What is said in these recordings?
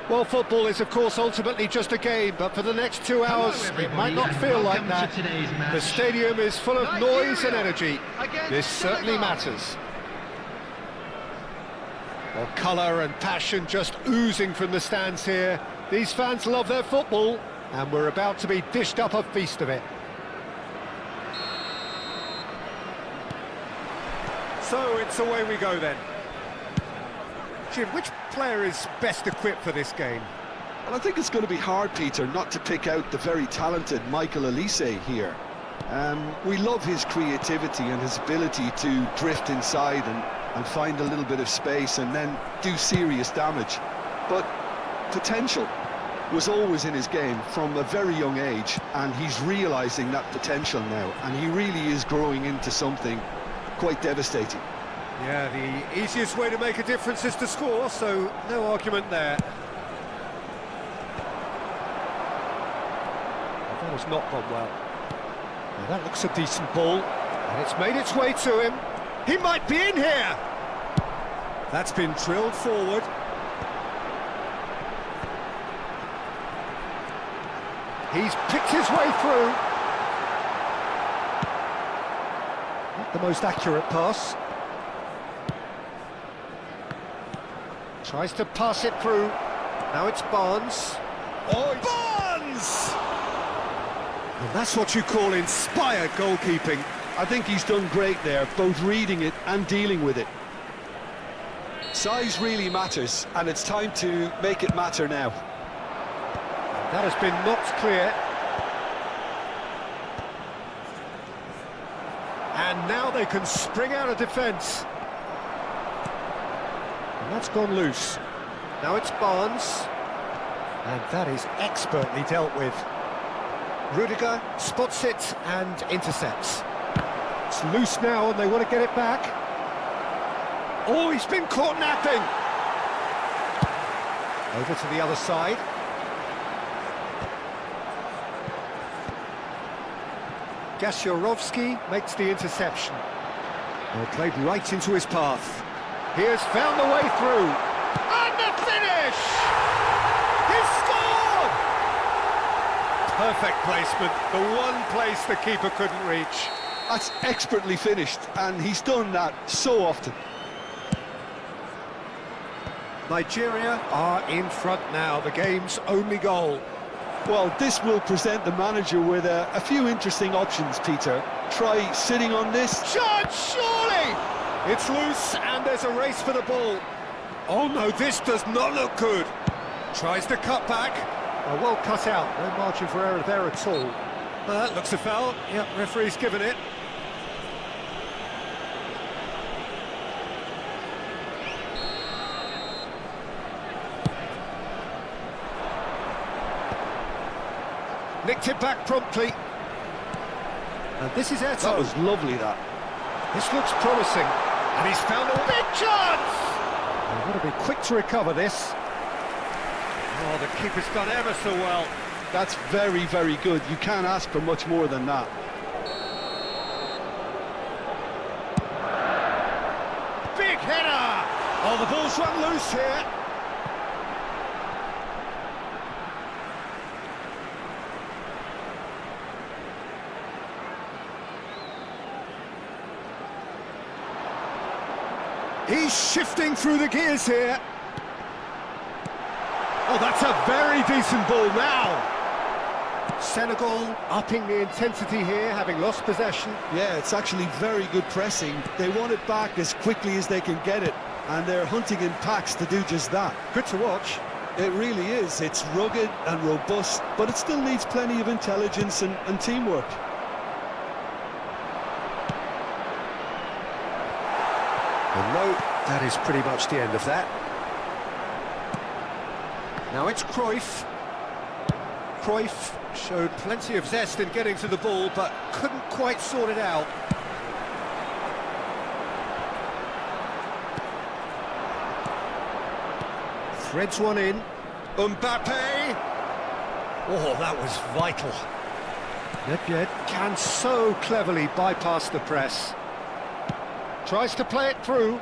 Well, football is, of course, ultimately just a game, but for the next 2 hours, it might not feel like that. The stadium is full of noise and energy. This certainly matters. Well, colour and passion just oozing from the stands here. These fans love their football, and we're about to be dished up a feast of it. So it's away we go then. Jim, which player is best equipped for this game? Well, I think it's going to be hard, Peter, not to pick out the very talented Michael Elise here. We love his creativity and his ability to drift inside and and find a little bit of space and then do serious damage. But potential was always in his game from a very young age, and he's realising that potential now, and he really is growing into something quite devastating. Yeah, the easiest way to make a difference is to score, so no argument there. That has not gone well. Now that looks a decent ball, and it's made its way to him. He might be in here! That's been drilled forward. He's picked his way through. Not the most accurate pass. Tries to pass it through. Now it's Barnes. Oh, Barnes! And that's what you call inspired goalkeeping. I think he's done great there, both reading it and dealing with it. Size really matters, and it's time to make it matter now. That has been knocked clear. And now they can spring out of defence. And that's gone loose. Now it's Barnes. And that is expertly dealt with. Rudiger spots it and intercepts. It's loose now and they want to get it back. Oh, he's been caught napping. Over to the other side. Gashurovsky makes the interception. Well, played right into his path. He has found the way through. And the finish! He's scored! Perfect placement, the one place the keeper couldn't reach. That's expertly finished, and he's done that so often. Nigeria are in front now, the game's only goal. Well, this will present the manager with a few interesting options, Peter. Try sitting on this. Shot, surely! It's loose and there's a race for the ball. Oh no, this does not look good. Tries to cut back. Well cut out, no margin for error there at all. That looks a foul. Yep, referee's given it. Nicked it back promptly. And this is Eto. That was lovely, that. This looks promising. And he's found a big chance! They've got to be quick to recover this. Oh, the keeper's done ever so well. That's very, very good. You can't ask for much more than that. Big header! Oh, the ball's run loose here. He's shifting through the gears here. Oh, that's a very decent ball now. Senegal upping the intensity here, having lost possession. Yeah, it's actually very good pressing. They want it back as quickly as they can get it, and they're hunting in packs to do just that. Good to watch. It really is. It's rugged and robust, but it still needs plenty of intelligence and teamwork. Well, no, that is pretty much the end of that. Now it's Cruyff. Cruyff showed plenty of zest in getting to the ball, but couldn't quite sort it out. Threads one in. Mbappe! Oh, that was vital. Nedved can so cleverly bypass the press. Tries to play it through.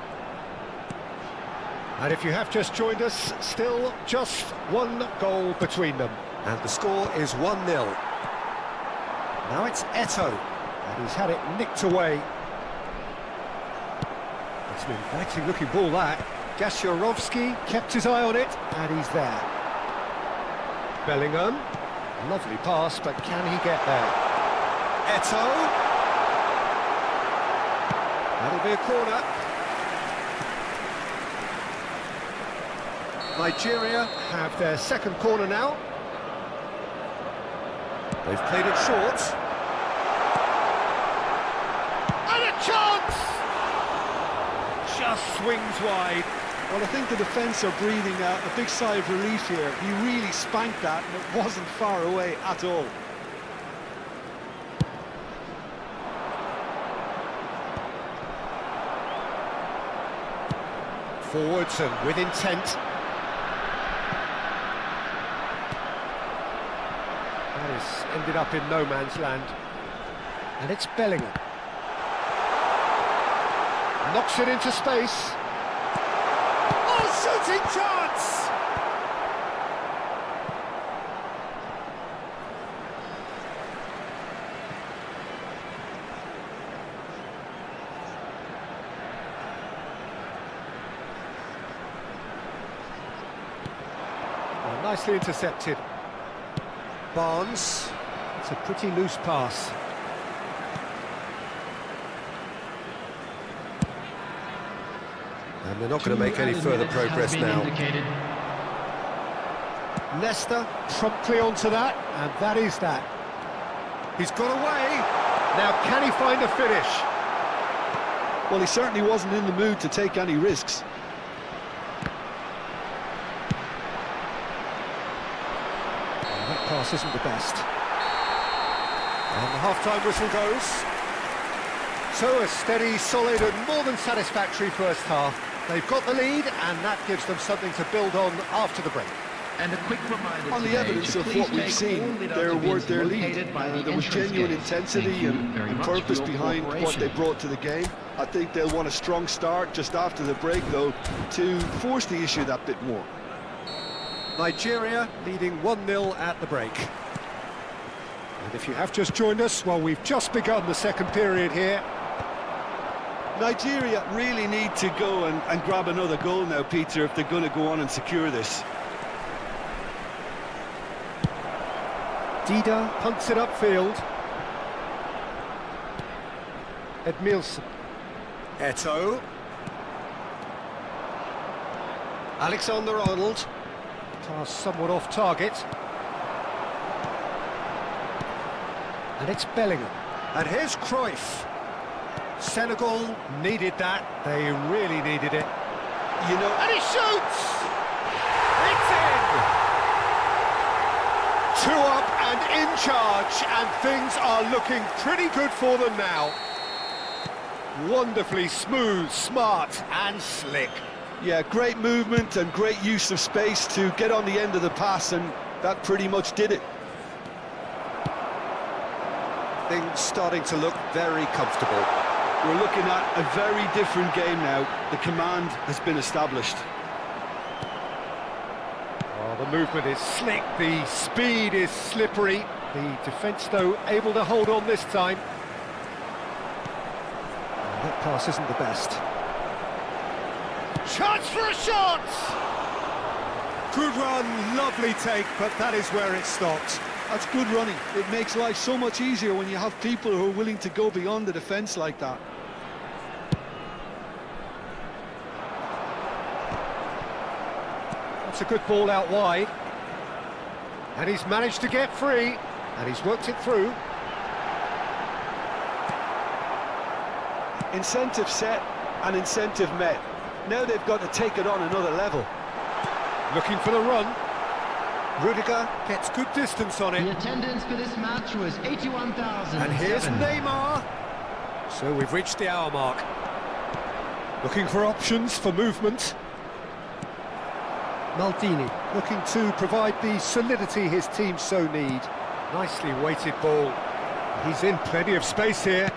And if you have just joined us, still just one goal between them. And the score is 1-0. Now it's Eto, and he's had it nicked away. It's an inviting looking ball, that. Gashurovsky kept his eye on it, and he's there. Bellingham, lovely pass, but can he get there? Eto. That'll be a corner. Nigeria have their second corner now. They've played it short. And a chance! just swings wide. Well, I think the defence are breathing a big sigh of relief here. He really spanked that, and it wasn't far away at all. Forwards and with intent. That has ended up in no man's land. And it's Bellingham. Knocks it into space. Oh, shooting chance! Oh, nicely intercepted. Barnes. It's a pretty loose pass. And they're not going to make any further progress now. Nesta promptly onto that, and that is that. He's got away. Now, can he find a finish? Well, he certainly wasn't in the mood to take any risks. Well, that pass isn't the best. And the half-time whistle goes. So a steady, solid and more than satisfactory first half. They've got the lead, and that gives them something to build on after the break. And a quick reminder on the evidence of what we've seen, they're worth their lead. There was genuine intensity and purpose behind what they brought to the game. I think they'll want a strong start just after the break, though, to force the issue that bit more. Nigeria leading 1-0 at the break. And if you have just joined us, well, we've just begun the second period here. Nigeria really need to go and grab another goal now, Peter, if they're going to go on and secure this. Dida punts it upfield. Edmilson. Eto'o. Alexander-Arnold. Pass somewhat off target. And it's Bellingham. And here's Cruyff. Senegal needed that. They really needed it. You know, and he shoots! It's in! 2 up and in charge, and things are looking pretty good for them now. Wonderfully smooth, smart and slick. Yeah, great movement and great use of space to get on the end of the pass, and that pretty much did it. Things starting to look very comfortable. We're looking at a very different game now. The command has been established. Oh, the movement is slick, the speed is slippery. The defence, though, able to hold on this time. Oh, that pass isn't the best. Chance for a shot! Good run, lovely take, but that is where it stopped. That's good running. It makes life so much easier when you have people who are willing to go beyond the defence like that. That's a good ball out wide. And he's managed to get free, and he's worked it through. Incentive set and incentive met. Now they've got to take it on another level. Looking for the run. Rudiger gets good distance on it. The attendance for this match was 81,000. And here's Neymar. So we've reached the hour mark. Looking for options for movement. Maldini looking to provide the solidity his team so need. Nicely weighted ball. He's in plenty of space here.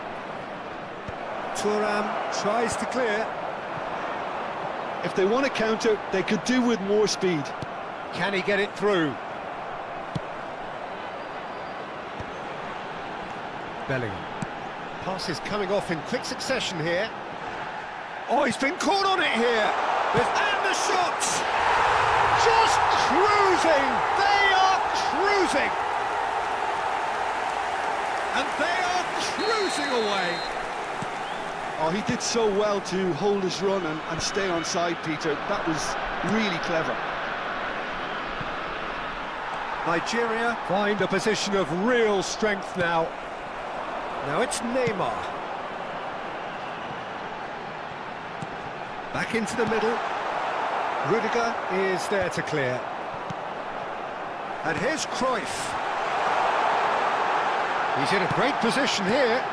Thuram tries to clear. If they want to counter, they could do with more speed. Can he get it through? Bellingham. Pass is coming off in quick succession here. Oh, he's been caught on it here. And the shot! Just cruising! They are cruising! And they are cruising away! Oh, he did so well to hold his run and stay on side, Peter. That was really clever. Nigeria find a position of real strength now. Now it's Neymar. Back into the middle. Rudiger is there to clear. And here's Cruyff. He's in a great position here.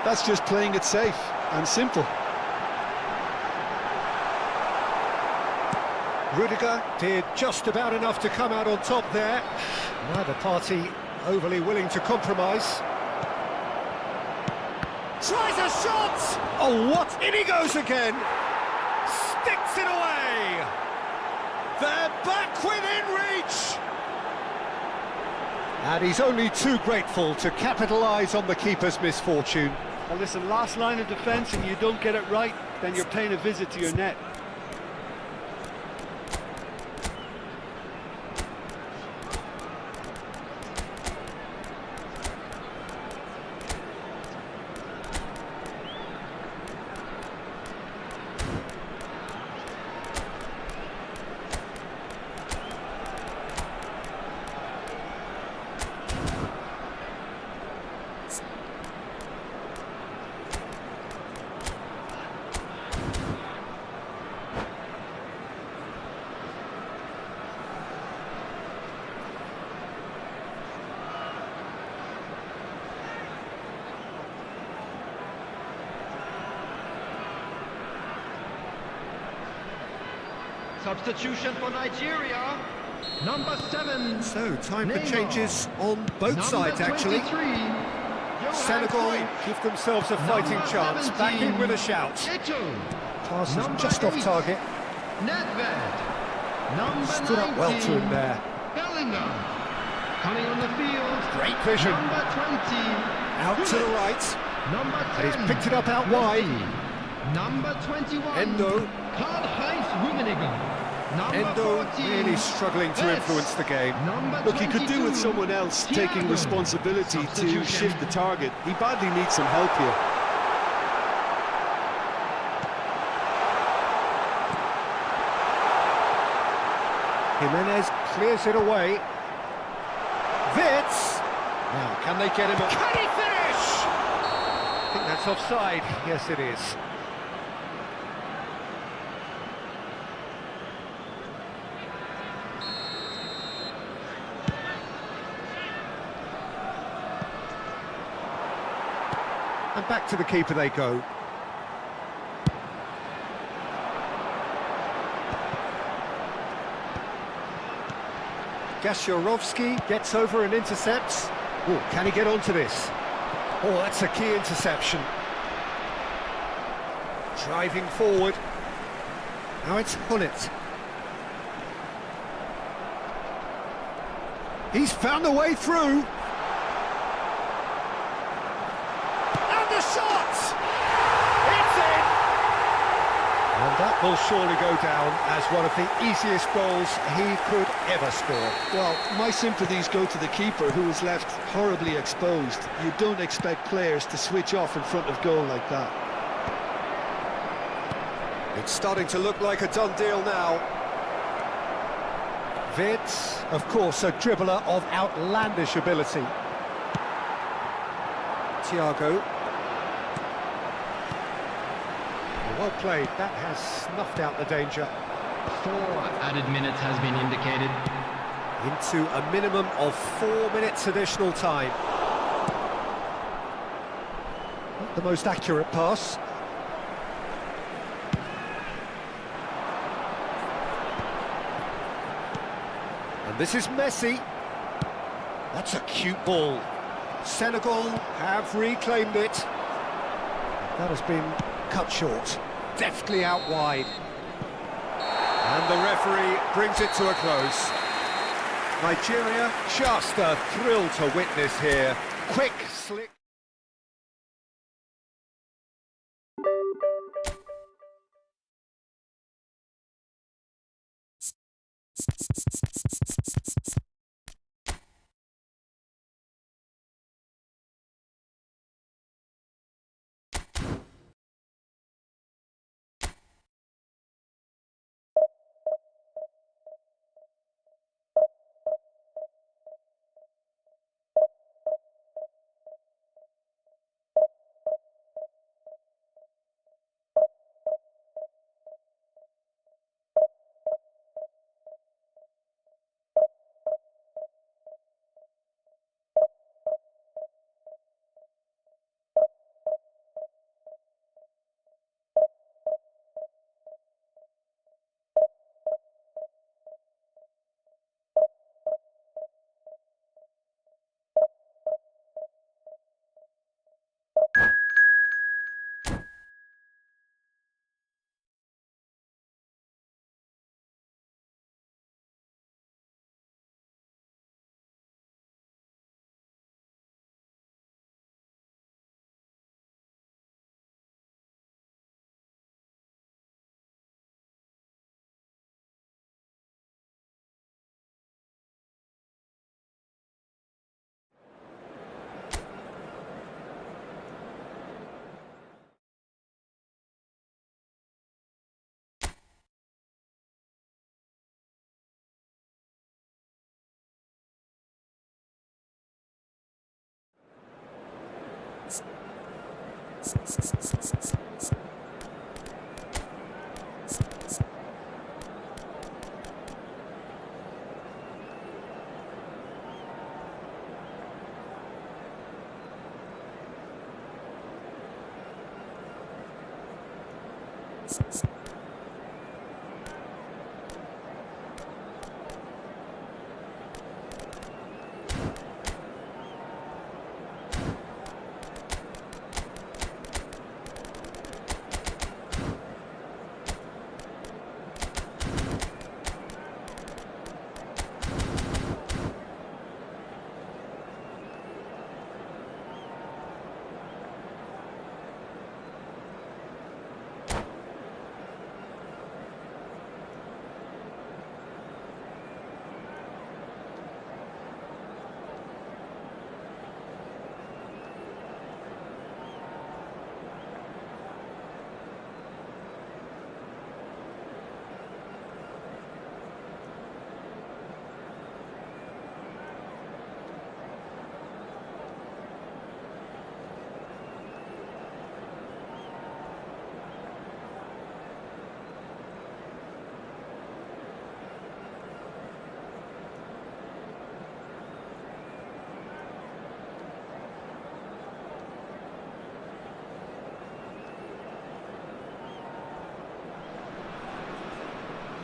That's just playing it safe and simple. Rudiger did just about enough to come out on top there. Neither party overly willing to compromise. Tries a shot! Oh, what? In he goes again! Sticks it away! They're back within reach! And he's only too grateful to capitalise on the keeper's misfortune. Well, listen, last line of defence and you don't get it right, then you're paying a visit to your net. Substitution for Nigeria. Number 7. So, time for Neymar. changes on both sides, actually. Senegal give themselves a fighting chance. Back in with a shout. Pass is just off target. Nedved. Number Stood up well to him 19. there. Bellingham. Coming on the field. Great vision. Number 20. Out to the right. Number 10. And he's picked it up out wide. Number 21. Endo. Karl-Heinz Rummenigge. Number Endo 14. really struggling to influence the game. Number Look, he could do with 22. someone else taking Thiago. responsibility to Substitution. shift the target. He badly needs some help here. Jimenez clears it away. Wits. Now, can they get him? Can he finish? I think that's offside. Yes, it is. And back to the keeper they go. Gashorovsky gets over and intercepts. Oh, can he get onto this? Oh, that's a key interception. Driving forward. Now it's Hullet. He's found a way through. And the shot! It's in! And that will surely go down as one of the easiest goals he could ever score. Well, my sympathies go to the keeper, who was left horribly exposed. You don't expect players to switch off in front of goal like that. It's starting to look like a done deal now. Wits, of course, a dribbler of outlandish ability. Thiago. Well played, that has snuffed out the danger. 4 added minutes has been indicated. Into a minimum of 4 minutes additional time. Not the most accurate pass. And this is Messi. That's a cute ball. Senegal have reclaimed it. That has been cut short. Deftly out wide. And the referee brings it to a close. Nigeria, just a thrill to witness here. Quick, slick.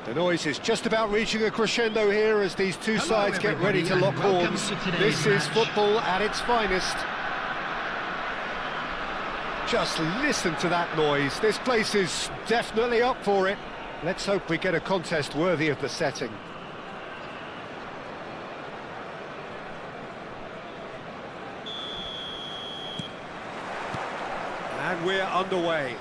The noise is just about reaching a crescendo here as these two sides get ready to lock horns. This is football at its finest. Just listen to that noise. This place is definitely up for it. Let's hope we get a contest worthy of the setting. And we're underway.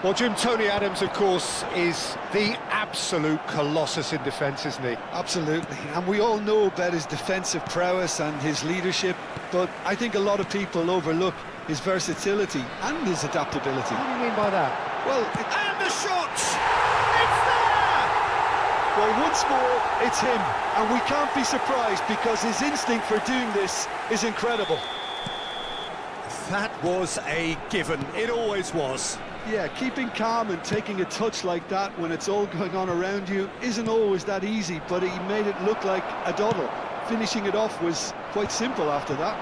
Well, Jim, Tony Adams, of course, is the absolute colossus in defence, isn't he? Absolutely, and we all know about his defensive prowess and his leadership, but I think a lot of people overlook his versatility and his adaptability. What do you mean by that? Well, and the shot! It's there! Well, once more, it's him, and we can't be surprised because his instinct for doing this is incredible. That was a given. It always was. Yeah, keeping calm and taking a touch like that when it's all going on around you isn't always that easy, but he made it look like a doddle. Finishing it off was quite simple after that.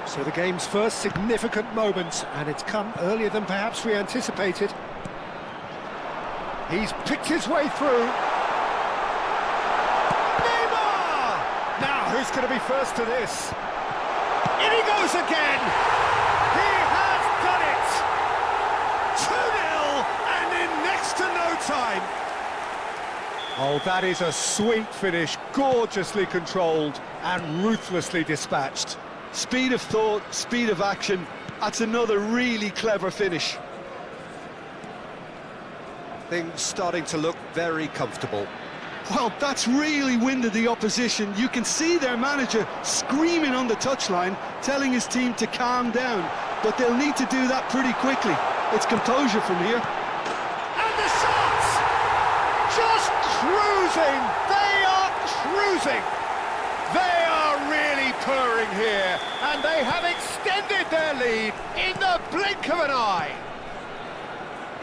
So the game's first significant moment, and it's come earlier than perhaps we anticipated. He's picked his way through. Neymar! Now, who's going to be first to this? In he goes again! He has done it! 2-0, and in next to no time. Oh, that is a sweet finish, gorgeously controlled and ruthlessly dispatched. Speed of thought, speed of action, that's another really clever finish. Things starting to look very comfortable. Well, that's really winded the opposition. You can see their manager screaming on the touchline, telling his team to calm down, but they'll need to do that pretty quickly. It's composure from here. And the shots! Just cruising! They are cruising! They are really purring here, and they have extended their lead in the blink of an eye.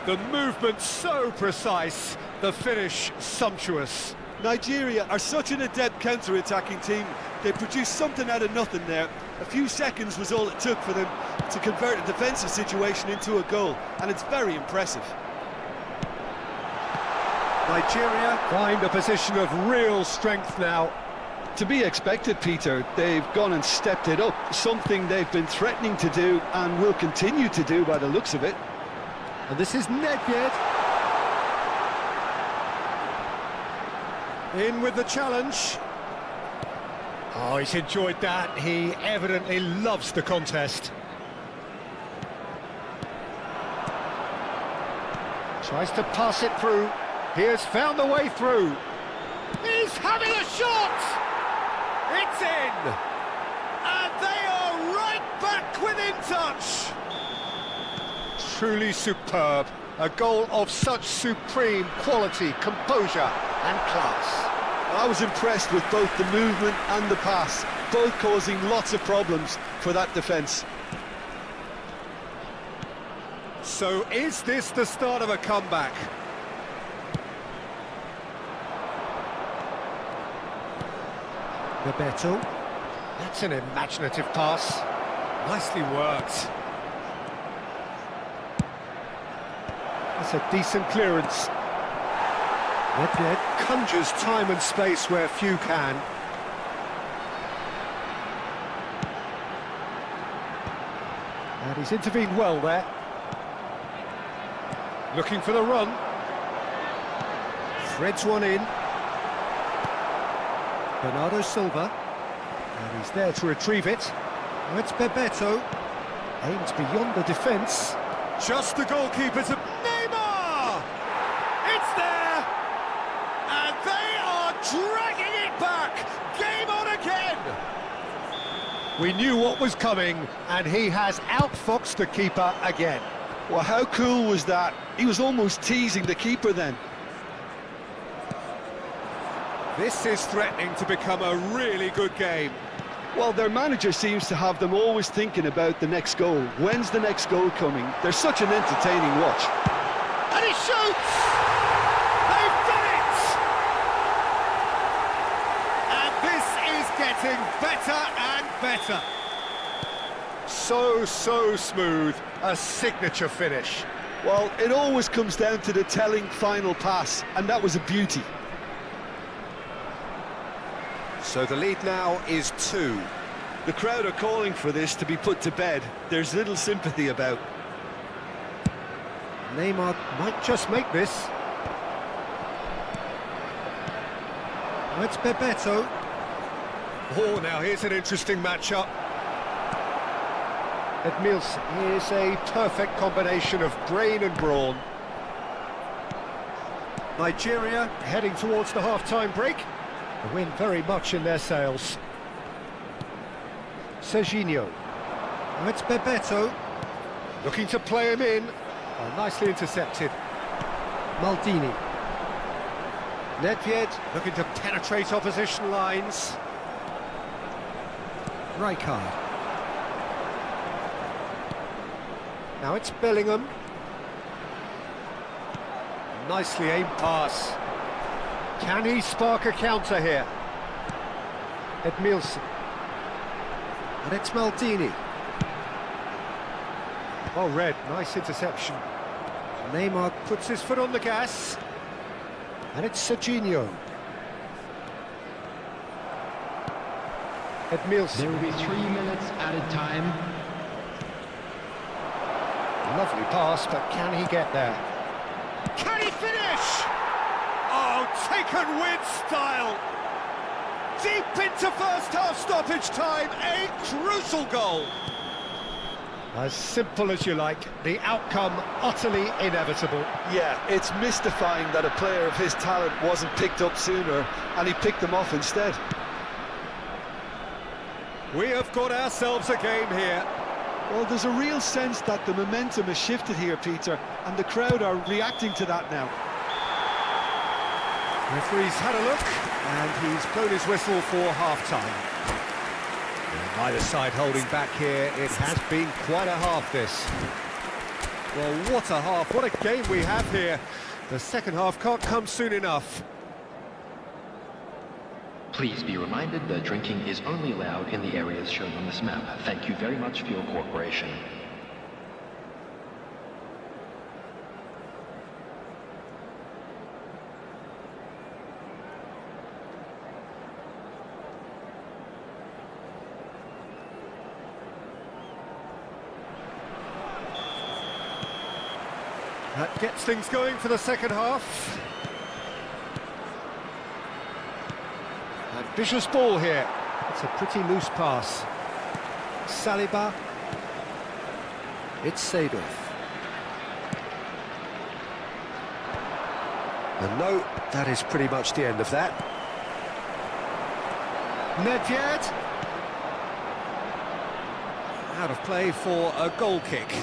The movement so precise, the finish sumptuous. Nigeria are such an adept counter-attacking team. They produced something out of nothing there. A few seconds was all it took for them to convert a defensive situation into a goal, and it's very impressive. Nigeria find a position of real strength now. To be expected, Peter. They've gone and stepped it up, something they've been threatening to do and will continue to do by the looks of it. And this is Nedved. In with the challenge. Oh, he's enjoyed that. He evidently loves the contest. Tries to pass it through. He has found the way through. He's having a shot! It's in! And they are right back within touch! Truly superb. A goal of such supreme quality, composure and class. I was impressed with both the movement and the pass, both causing lots of problems for that defence. So is this the start of a comeback? Bebeto. That's an imaginative pass. Nicely worked. That's a decent clearance. Nedved conjures time and space where few can. And he's intervened well there. Looking for the run. Threads one in. Bernardo Silva. And he's there to retrieve it. Oh, it's Bebeto. Aims beyond the defence. Just the goalkeeper's... Neymar! It's there! And they are dragging it back! Game on again! We knew what was coming, and he has outfoxed the keeper again. Well, how cool was that? He was almost teasing the keeper then. This is threatening to become a really good game. Well, their manager seems to have them always thinking about the next goal. When's the next goal coming? They're such an entertaining watch. And he shoots! They've done it! And this is getting better and better. So smooth. A signature finish. Well, it always comes down to the telling final pass, and that was a beauty. So the lead now is 2. The crowd are calling for this to be put to bed. There's little sympathy about. Neymar might just make this. Oh, it's Bebeto. Oh, now here's an interesting matchup. Edmilson is a perfect combination of brain and brawn. Nigeria heading towards the half-time break. The wind very much in their sails. Serginho. Oh, it's Bebeto. Looking to play him in. Oh, nicely intercepted. Maldini. Nedved looking to penetrate opposition lines. Rijkaard. Now it's Bellingham. Nicely aimed pass. Can he spark a counter here? Edmilson. And it's Maldini. Oh, Red, nice interception. Neymar puts his foot on the gas. And it's Serginho. Edmilson. There will be 3 minutes added time. Lovely pass, but can he get there? Can he finish? Oh, taken with style. Deep into first half stoppage time, a crucial goal. As simple as you like, the outcome utterly inevitable. Yeah, it's mystifying that a player of his talent wasn't picked up sooner, and he picked them off instead. We have got ourselves a game here. Well, there's a real sense that the momentum has shifted here, Peter, and the crowd are reacting to that now. Referee's had a look, and he's blown his whistle for half-time. Either side holding back here. It has been quite a half, this. Well, what a half, what a game we have here. The second half can't come soon enough. Please be reminded that drinking is only allowed in the areas shown on this map. Thank you very much for your cooperation. That gets things going for the second half. Ambitious ball here. It's a pretty loose pass. Saliba. It's Seedorf. And no, that is pretty much the end of that. Nedved. Out of play for a goal kick.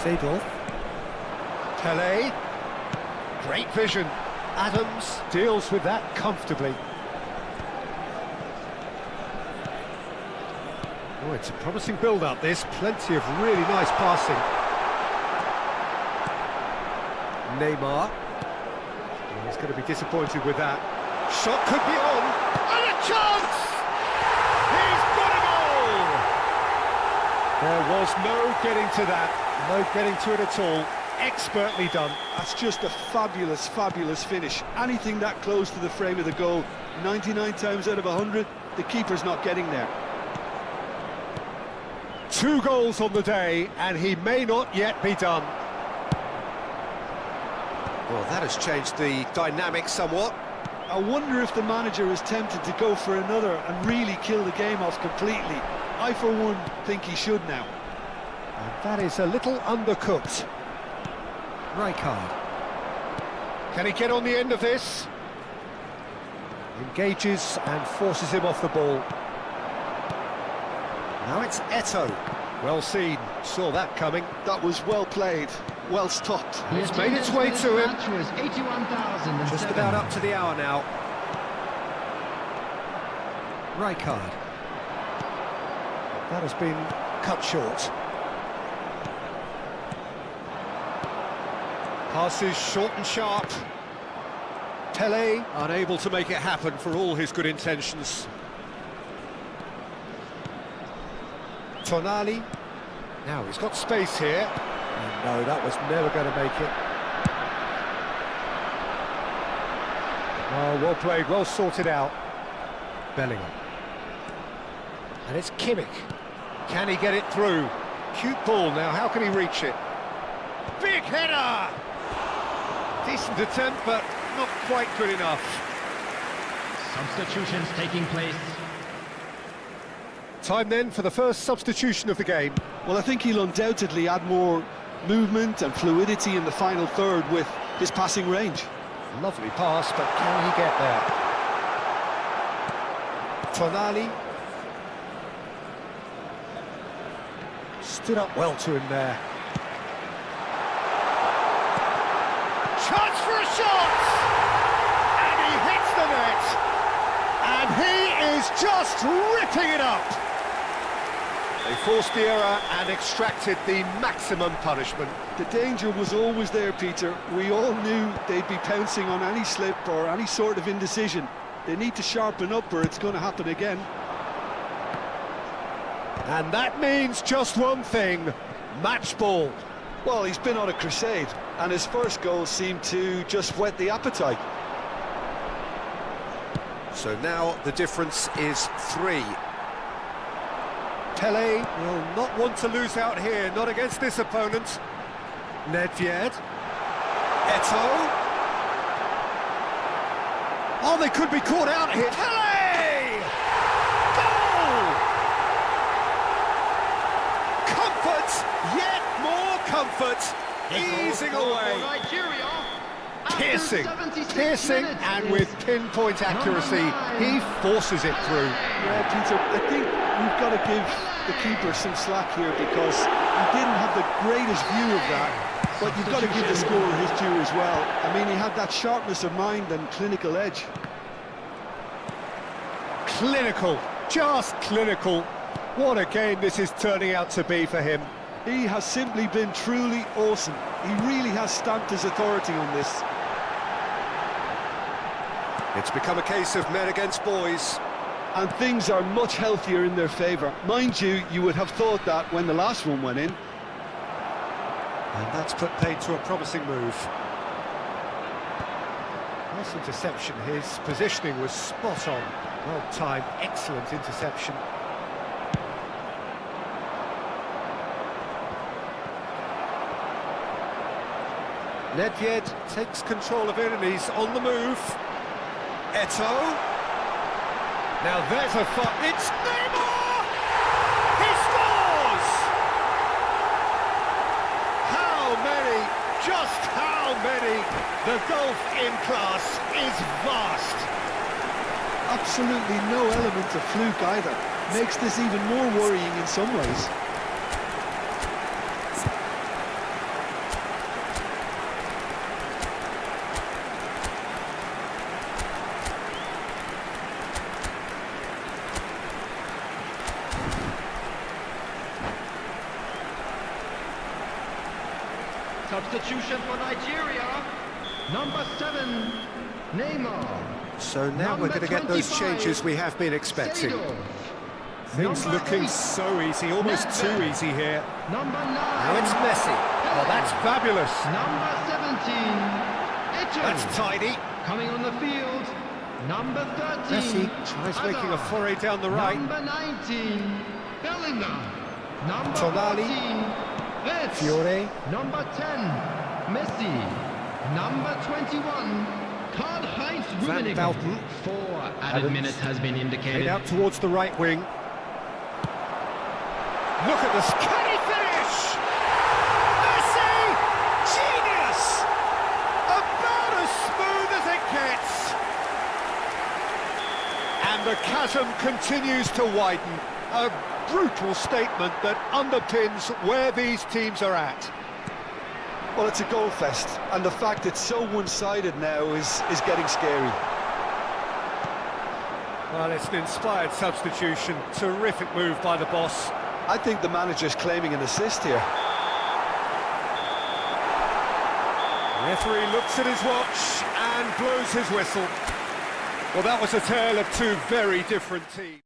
Seedorf. Pele. Great vision. Adams deals with that comfortably. Oh, it's a promising build-up, this. Plenty of really nice passing. Neymar. Oh, he's going to be disappointed with that. Shot could be on. And a chance! He's got a goal! There was no getting to that. No getting to it at all. Expertly done. That's just a fabulous, fabulous finish. Anything that close to the frame of the goal, 99 times out of 100, the keeper's not getting there. 2 goals on the day, and he may not yet be done. Well, that has changed the dynamic somewhat. I wonder if the manager is tempted to go for another and really kill the game off completely. I, for one, think he should now. And that is a little undercooked. Rijkaard. Can he get on the end of this? Engages and forces him off the ball. Now it's Eto'o. Well seen, saw that coming. That was well played, well stopped. It's made its way to him. Was 81,007. Just about up to the hour now. Rijkaard. That has been cut short. Passes short and sharp. Pele unable to make it happen for all his good intentions. Tonali. Now he's got space here. And no, that was never going to make it. Oh, well played, well sorted out. Bellingham. And it's Kimmich. Can he get it through? Cute ball now, how can he reach it? Big header! Decent attempt, but not quite good enough. Substitutions taking place. Time then for the first substitution of the game. Well, I think he'll undoubtedly add more movement and fluidity in the final third with his passing range. Lovely pass, but can he get there? Tonali. Stood up well to him there. Chance for a shot! And he hits the net! And he is just ripping it up! They forced the error and extracted the maximum punishment. The danger was always there, Peter. We all knew they'd be pouncing on any slip or any sort of indecision. They need to sharpen up or it's going to happen again. And that means just one thing, match ball. Well, he's been on a crusade, and his first goal seemed to just whet the appetite. So now the difference is 3. Pele will not want to lose out here, not against this opponent. Nedved. Eto'o. Oh, they could be caught out here. Pele! Goal! Comfort, yet more comfort, easing away. Piercing, and with pinpoint accuracy, he forces it through. Yeah, Peter, I think we've got to give the keeper some slack here because he didn't have the greatest view of that, but you've got to give the scorer his due as well. I mean, he had that sharpness of mind and clinical edge. Clinical, just clinical. What a game this is turning out to be for him. He has simply been truly awesome. He really has stamped his authority on this. It's become a case of men against boys. And things are much healthier in their favour. Mind you, you would have thought that when the last one went in. And that's put paid to a promising move. Nice interception, his positioning was spot on. Well timed, excellent interception. Nedved takes control of it and he's on the move. Eto'o. Now there's a it's Neymar! He scores! How many, just how many? The gulf in class is vast. Absolutely no element of fluke either. Makes this even more worrying in some ways. Substitution for Nigeria. Number 7, Neymar. So now we're going to get those 25, changes we have been expecting. Seydorf. Things Number looking 8, so easy, almost too easy here. Number 9. Now it's Messi. Oh, that's fabulous. Number 17, Eto'o. That's tidy. Coming on the field, number 13. Messi tries making a foray down the right. Number 19, Bellingham. Number Tonali. 14, Wirtz. Fiore. Number 10, Messi. Number 21, Karl-Heinz Van Rummenigge. Velden. 4 added Adams. minutes has been Played indicated. out towards the right wing. Look at this. Can he finish? Messi! Genius! About as smooth as it gets. And the chasm continues to widen. A brutal statement that underpins where these teams are at. Well, it's a goal fest, and the fact it's so one-sided now is getting scary. Well, it's an inspired substitution. Terrific move by the boss. I think the manager's claiming an assist here. The referee looks at his watch and blows his whistle. Well, that was a tale of two very different teams.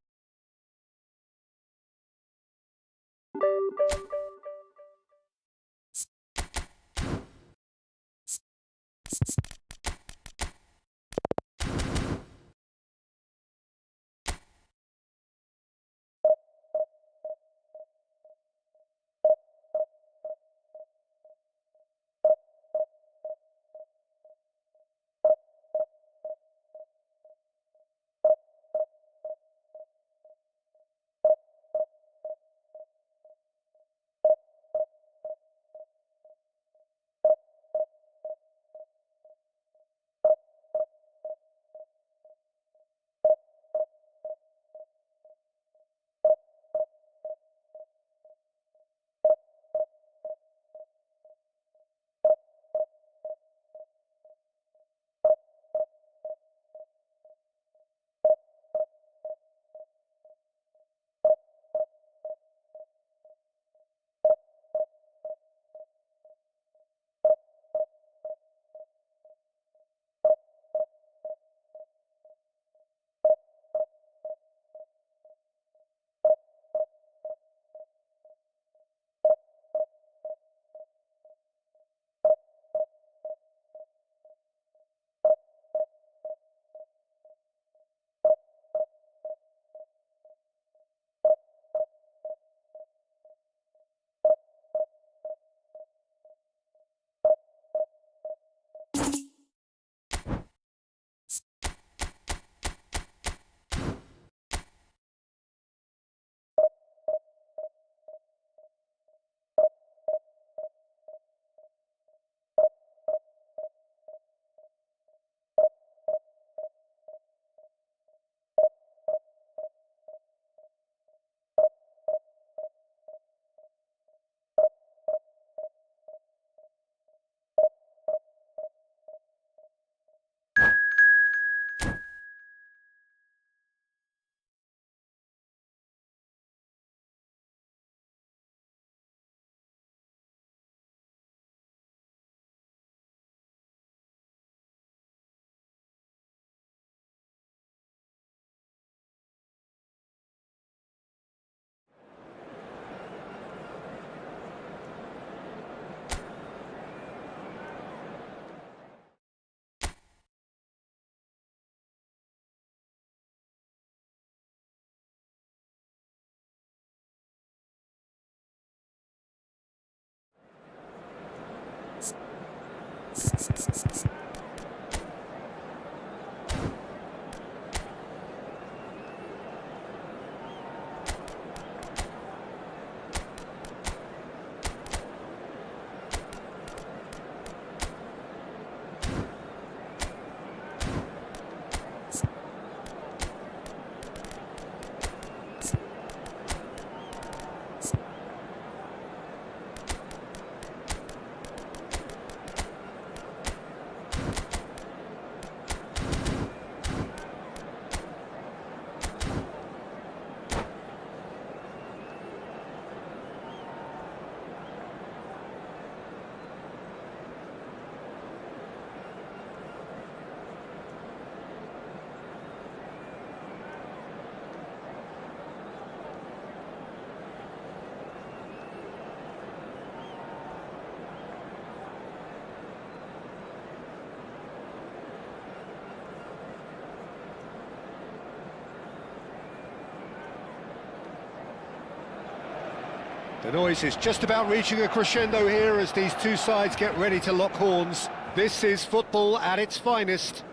The noise is just about reaching a crescendo here as these two sides get ready to lock horns. This is football at its finest.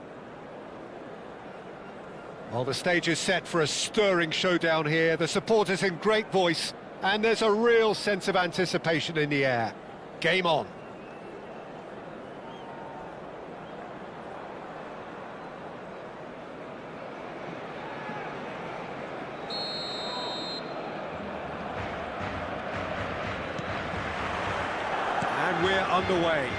Well, the stage is set for a stirring showdown here. The supporters in great voice, and there's a real sense of anticipation in the air. Game on. And we're underway.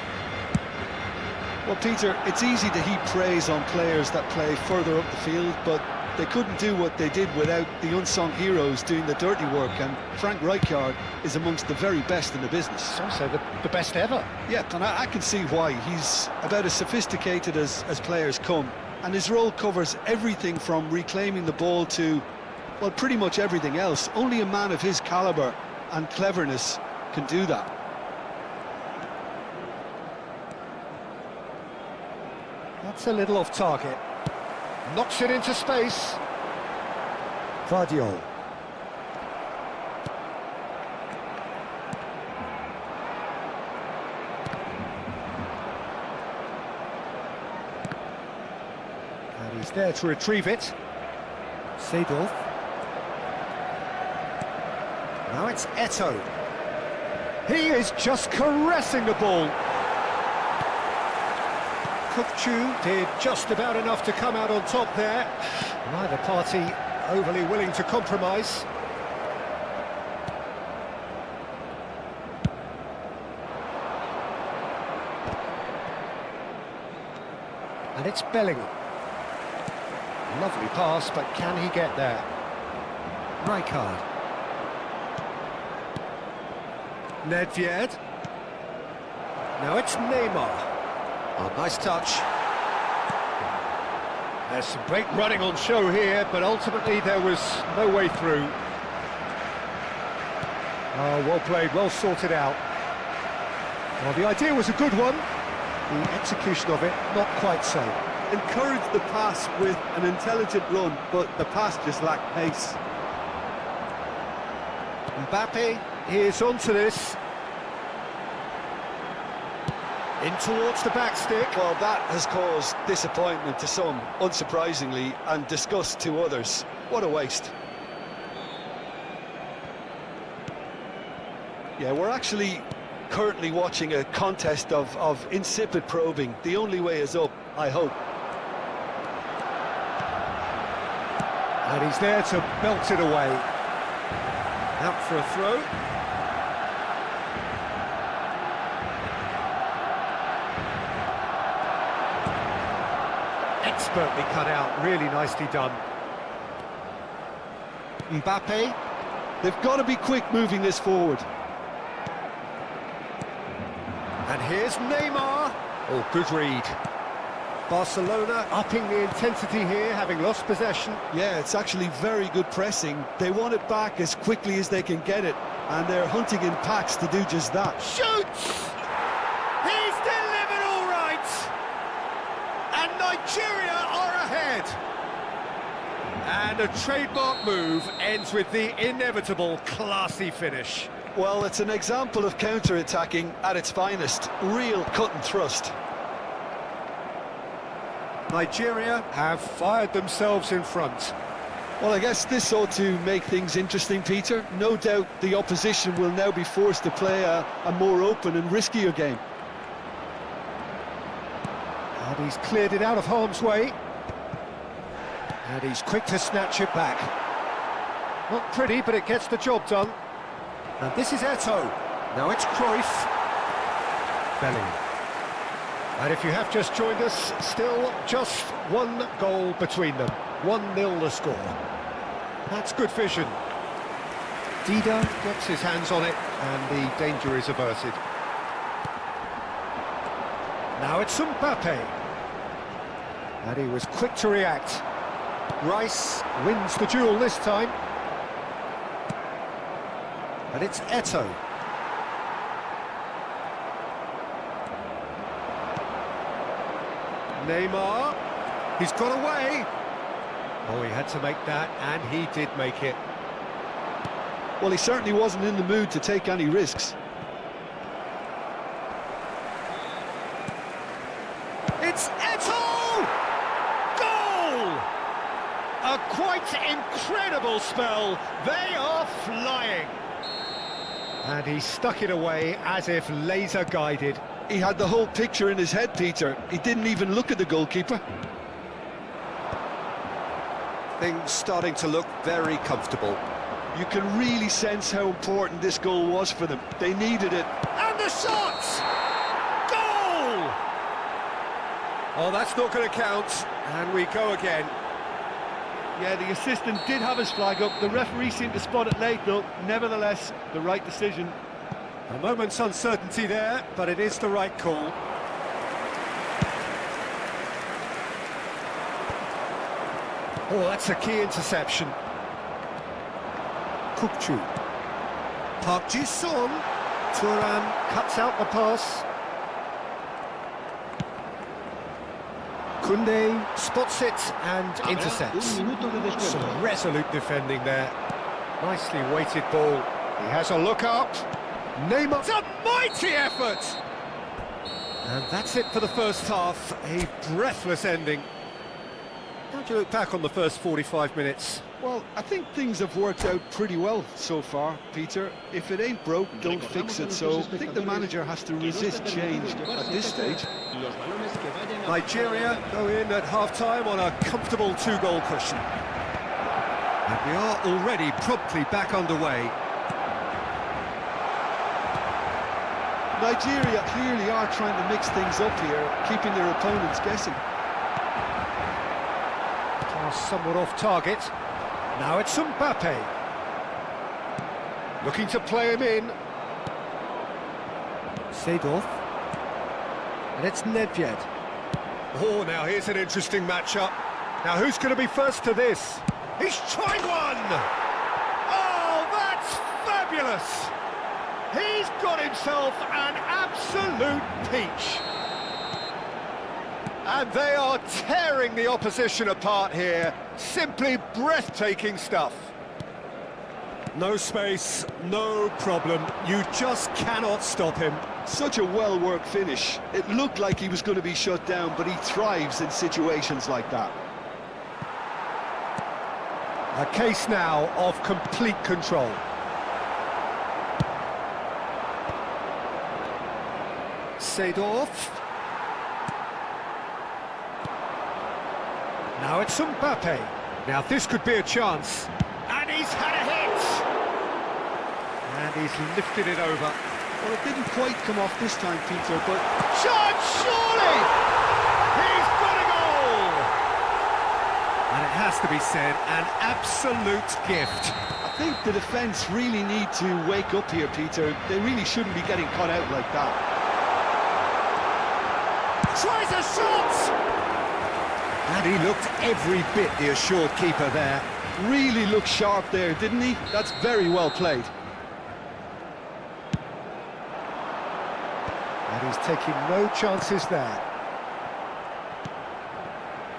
Well, Peter, it's easy to heap praise on players that play further up the field, but they couldn't do what they did without the unsung heroes doing the dirty work, and Frank Rijkaard is amongst the very best in the business. It's also the best ever. Yeah, and I can see why. He's about as sophisticated as players come, and his role covers everything from reclaiming the ball to, well, pretty much everything else. Only a man of his calibre and cleverness can do that. That's a little off target. Knocks it into space. Vardiol. And he's there to retrieve it. Seedorf. Now it's Eto'o. He is just caressing the ball. Kukçu did just about enough to come out on top there. Neither party overly willing to compromise. And it's Bellingham. Lovely pass, but can he get there? Rijkaard. Nedved. Now it's Neymar. Oh, nice touch. There's some great running on show here, but ultimately there was no way through. Oh, well played, well sorted out. Well, the idea was a good one. The execution of it, not quite so. Encouraged the pass with an intelligent run, but the pass just lacked pace. Mbappe is onto this. In towards the back stick. Well, that has caused disappointment to some, unsurprisingly, and disgust to others. What a waste. Yeah, we're actually currently watching a contest of insipid probing. The only way is up, I hope. And he's there to belt it away. Out for a throw. Expertly cut out, really nicely done. Mbappe. They've got to be quick moving this forward. And here's Neymar. Oh, good read. Barcelona upping the intensity here, having lost possession. Yeah, it's actually very good pressing. They want it back as quickly as they can get it, and they're hunting in packs to do just that. Shoots! He's delivered all right! And Nigeria are ahead! And a trademark move ends with the inevitable classy finish. Well, it's an example of counter-attacking at its finest. Real cut and thrust. Nigeria have fired themselves in front. Well, I guess this ought to make things interesting, Peter. No doubt the opposition will now be forced to play a more open and riskier game. And he's cleared it out of harm's way. And he's quick to snatch it back. Not pretty, but it gets the job done. And this is Eto'o. Now it's Cruyff. Bellingham. And if you have just joined us, still just one goal between them. 1-0 the score. That's good vision. Dida gets his hands on it, and the danger is averted. Now it's Mbappe. And he was quick to react. Rice wins the duel this time. And it's Eto'o. Neymar, he's got away. Oh, he had to make that, and he did make it. Well, he certainly wasn't in the mood to take any risks. It's Eto'o! Goal! A quite incredible spell. They are flying. And he stuck it away as if laser guided. He had the whole picture in his head, Peter. He didn't even look at the goalkeeper. Things starting to look very comfortable. You can really sense how important this goal was for them. They needed it. And the shot! Goal! Oh, that's not going to count. And we go again. Yeah, the assistant did have his flag up. The referee seemed to spot it late, though. Nevertheless, the right decision. A moment's uncertainty there, but it is the right call. Oh, that's a key interception. Kukçu. Park Ji-sung. Thuram cuts out the pass. Koundé spots it and intercepts. Some resolute defending there. Nicely weighted ball. He has a look up. Neymar. It's a mighty effort! And that's it for the first half. A breathless ending. How do you look back on the first 45 minutes? Well, I think things have worked out pretty well so far, Peter. If it ain't broke, don't fix it, so I think the manager has to resist change at this stage. Nigeria go in at half-time on a comfortable 2-goal cushion. And we are already promptly back underway. Nigeria clearly are trying to mix things up here, keeping their opponents guessing. Pass somewhat off target. Now it's Mbappe. Looking to play him in. Seedorf. And it's Nedved. Oh, now here's an interesting matchup. Now who's going to be first to this? He's tried one! Oh, that's fabulous! He's got himself an absolute peach. And they are tearing the opposition apart here. Simply breathtaking stuff. No space, no problem. You just cannot stop him. Such a well-worked finish. It looked like he was going to be shut down, but he thrives in situations like that. A case now of complete control. Seedorf. Now it's Mbappe. Now this could be a chance. And he's had a hit! And he's lifted it over. Well, it didn't quite come off this time, Peter, but... Shot, surely! He's got a goal! And it has to be said, an absolute gift. I think the defence really need to wake up here, Peter. They really shouldn't be getting caught out like that. Tries a shot! And he looked every bit the assured keeper there. Really looked sharp there, didn't he? That's very well played. And he's taking no chances there.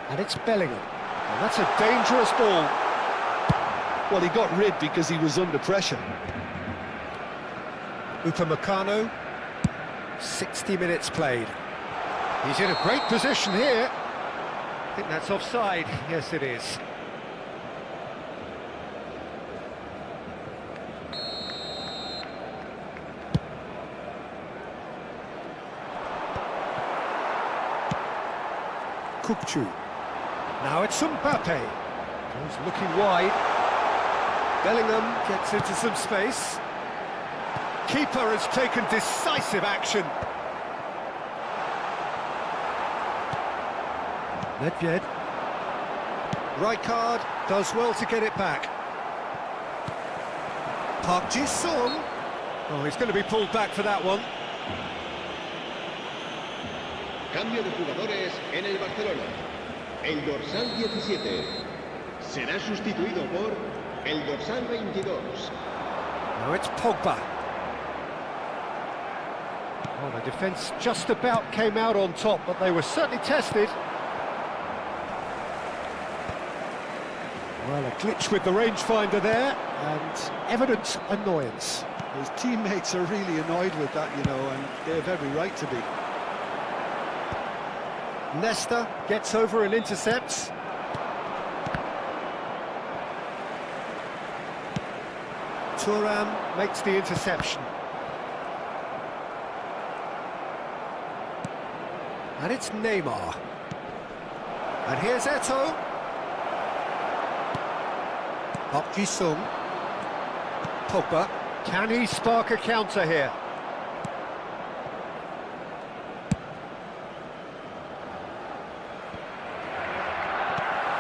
And it's Bellingham. And that's a dangerous ball. Well, he got rid because he was under pressure. Upamecano. 60 minutes played. He's in a great position here. I think that's offside. Yes, it is. Kukçu. Now it's Mbappe. Goes looking wide. Bellingham gets into some space. Keeper has taken decisive action. Nedved. Rijkaard does well to get it back. Park Ji-sung. Oh, he's going to be pulled back for that one. Cambio de jugadores en el Barcelona. El dorsal 17 será sustituido por el dorsal 22. Now it's Pogba. Oh, the defence just about came out on top, but they were certainly tested. Well, a glitch with the rangefinder there, and evident annoyance. His teammates are really annoyed with that, you know, and they have every right to be. Nesta gets over and intercepts. Thuram makes the interception. And it's Neymar. And here's Eto'o. Park Ji-sung. Pogba. Can he spark a counter here?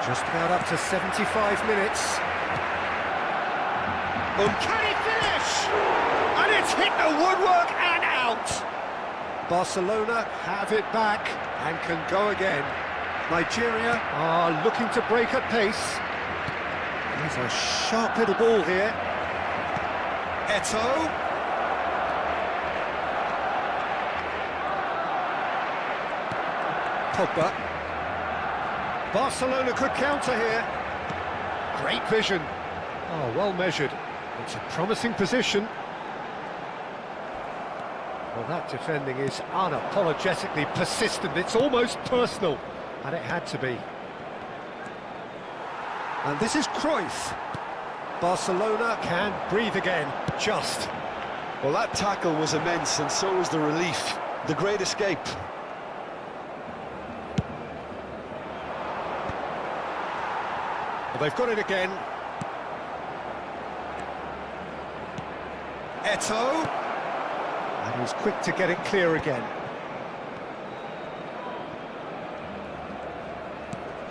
Just about up to 75 minutes. Can he finish? And it's hit the woodwork and out. Barcelona have it back and can go again. Nigeria are looking to break at pace. There's a sharp little ball here. Eto'o. Pogba. Barcelona could counter here. Great vision. Oh, well measured. It's a promising position. Well, that defending is unapologetically persistent. It's almost personal, and it had to be. And this is Cruyff. Barcelona can breathe again, just. Well, that tackle was immense, and so was the relief. The great escape. Well, they've got it again. Eto'o. And he's quick to get it clear again.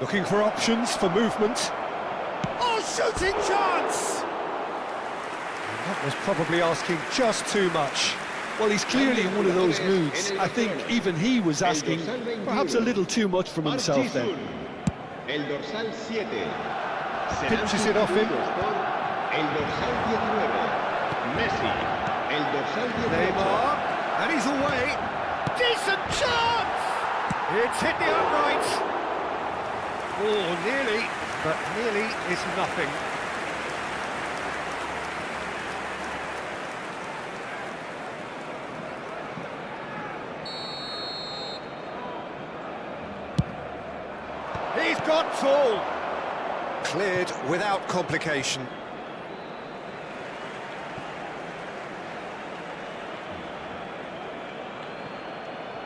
Looking for options for movement. Oh, shooting chance! And that was probably asking just too much. Well, he's clearly in one of those moods. I think even he was asking perhaps a little too much from himself then. El dorsal 7. Pinches it off him. El dorsal 19. Messi. El dorsal 19. Neymar. And he's away. Decent chance! It's hit the upright. Oh, nearly, but nearly is nothing. He's got full. Cleared without complication.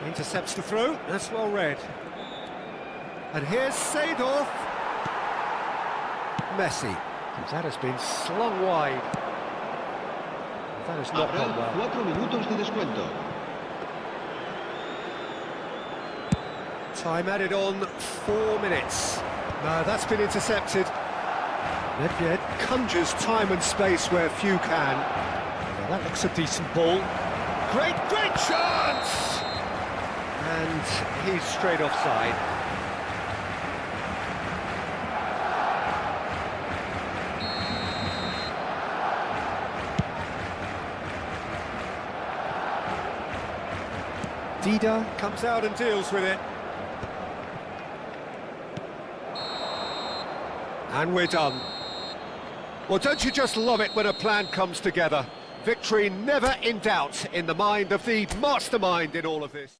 Intercepts the throw, that's well read. And here's Seedorf. Messi. That has been slung wide. That has not gone well. 4 minutos de descuento. Time added on 4 minutes. No, that's been intercepted. Nedved conjures time and space where few can. Now, that looks a decent ball. Great chance! And he's straight offside. Dida comes out and deals with it. And we're done. Well, don't you just love it when a plan comes together? Victory never in doubt in the mind of the mastermind in all of this.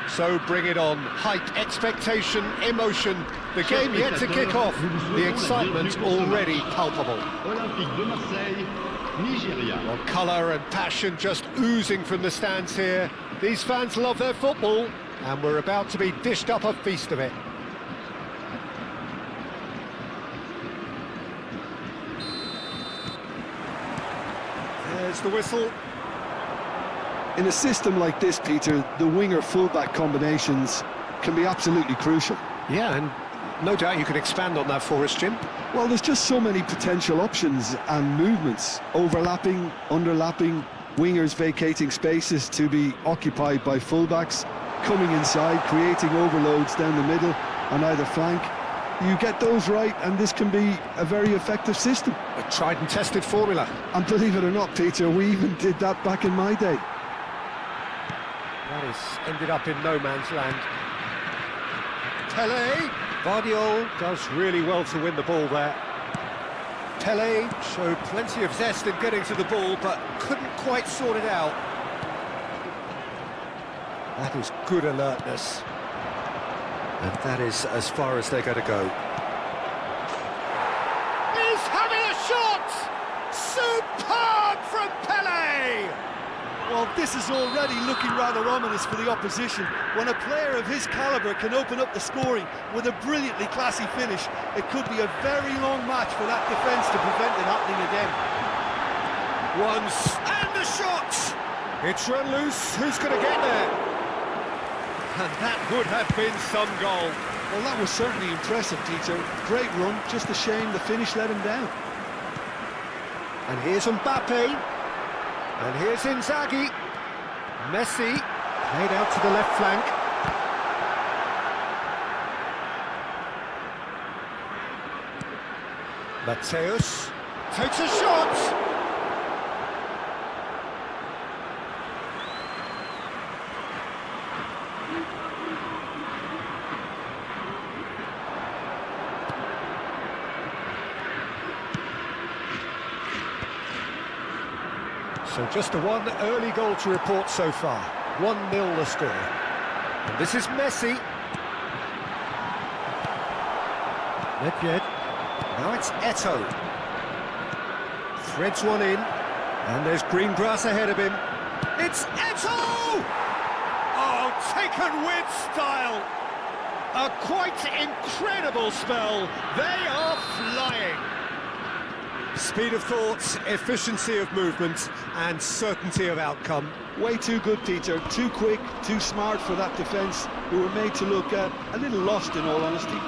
So bring it on. Hype, expectation, emotion. The game yet to kick off. The excitement already palpable. Olympique de Marseille, Nigeria. Well, colour and passion just oozing from the stands here. These fans love their football, and we're about to be dished up a feast of it. There's the whistle. In a system like this, Peter, the winger-fullback combinations can be absolutely crucial. Yeah, and no doubt you could expand on that for us, Jim. Well, there's just so many potential options and movements. Overlapping, underlapping, wingers vacating spaces to be occupied by fullbacks, coming inside, creating overloads down the middle on either flank. You get those right, and this can be a very effective system. A tried and tested formula. And believe it or not, Peter, we even did that back in my day. That has ended up in no man's land. Pele, Vardiol does really well to win the ball there. Pele showed plenty of zest in getting to the ball, but couldn't quite sort it out. That is good alertness. And that is as far as they're going to go. He's having a shot! Superb from Pele! Well, this is already looking rather ominous for the opposition. When a player of his calibre can open up the scoring with a brilliantly classy finish, it could be a very long match for that defence to prevent it happening again. Once, and the shot! It's run loose, who's going to get there? And that would have been some goal. Well, that was certainly impressive, Peter. Great run, just a shame the finish let him down. And here's Mbappe. And here's Inzaghi. Messi played out to the left flank. Mateus takes a shot. So just the one early goal to report so far. 1-0 the score. And this is Messi. Nedved. Now it's Eto'o. Threads one in. And there's green grass ahead of him. It's Eto'o! Oh, taken with style. A quite incredible spell. They are flying. Speed of thought, efficiency of movement, and certainty of outcome. Way too good, Peter. Too quick, too smart for that defence, who were made to look a little lost, in all honesty.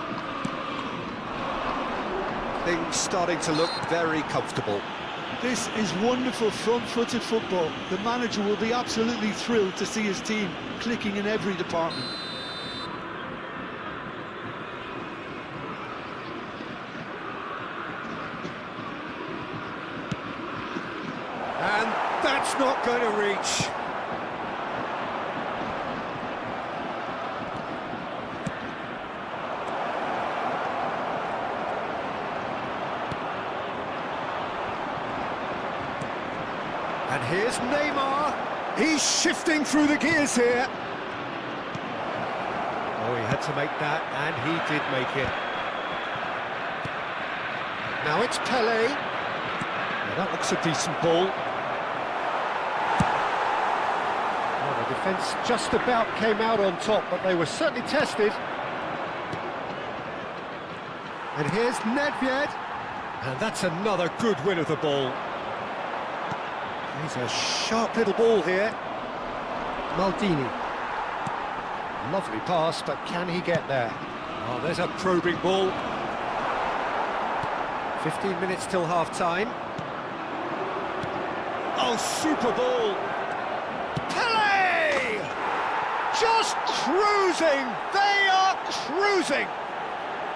Things starting to look very comfortable. This is wonderful front-footed football. The manager will be absolutely thrilled to see his team clicking in every department. And that's not going to reach. And here's Neymar. He's shifting through the gears here. Oh, he had to make that, and he did make it. Now it's Pelé. Now that looks a decent ball. Well, the defence just about came out on top, but they were certainly tested. And here's Nedved. And that's another good win of the ball. He's a sharp little ball here. Maldini. Lovely pass, but can he get there? Oh, there's a probing ball. 15 minutes till half-time. Oh, super ball! Pelé! Just cruising! They are cruising!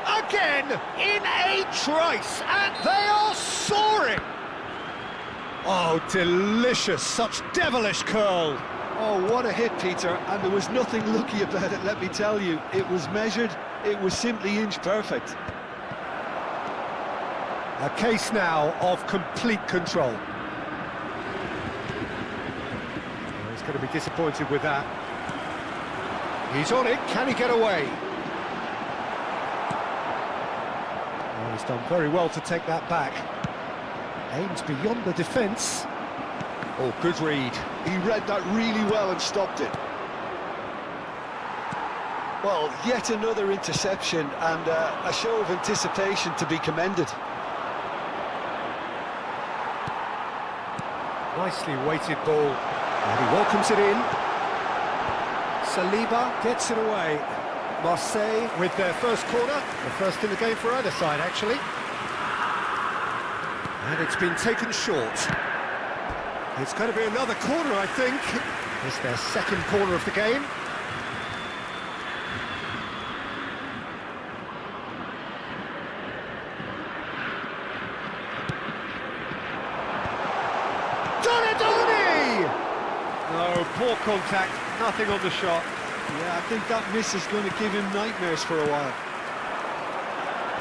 Again, in a trice, and they are soaring! Oh, delicious, such devilish curl! Oh, what a hit, Peter, and there was nothing lucky about it, let me tell you. It was measured, it was simply inch perfect. A case now of complete control. Well, he's going to be disappointed with that. He's on it, can he get away? Oh, he's done very well to take that back. Aims beyond the defence. Oh, good read. He read that really well and stopped it. Well, yet another interception and a show of anticipation to be commended. Nicely weighted ball. And he welcomes it in. Saliba gets it away. Marseille with their first corner. The first in the game for either side, actually. And it's been taken short. It's going to be another corner, I think. It's their second corner of the game. No, poor contact, nothing on the shot. Yeah, I think that miss is going to give him nightmares for a while.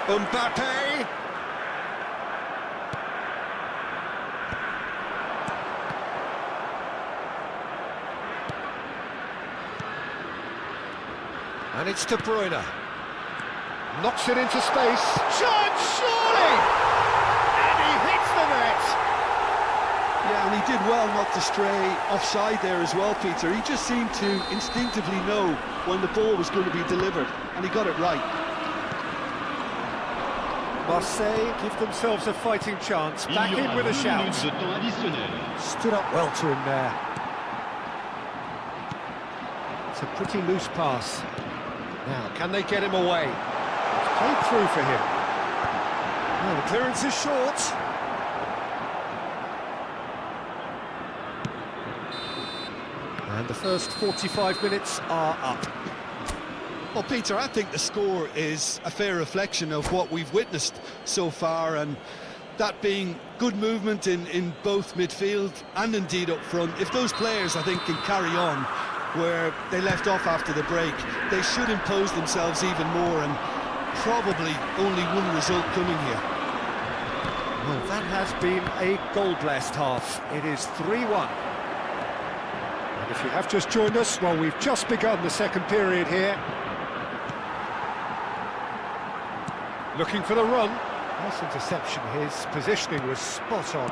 Mbappe! And it's De Bruyne. Knocks it into space. Shot, surely! And he hits the net! Yeah, and he did well not to stray offside there as well, Peter. He just seemed to instinctively know when the ball was going to be delivered, and he got it right. Marseille give themselves a fighting chance. Back in with a shout. Stood up well to him there. It's a pretty loose pass. Now, can they get him away? It's played through for him. Well, the clearance is short. And the first 45 minutes are up. Well, Peter, I think the score is a fair reflection of what we've witnessed so far, and that being good movement in both midfield and indeed up front. If those players, I think, can carry on where they left off after the break, they should impose themselves even more, and probably only one result coming here. Well, that has been a goal-blessed half. It is 3-1. And if you have just joined us, well, we've just begun the second period here. Looking for the run. Nice interception. His positioning was spot on.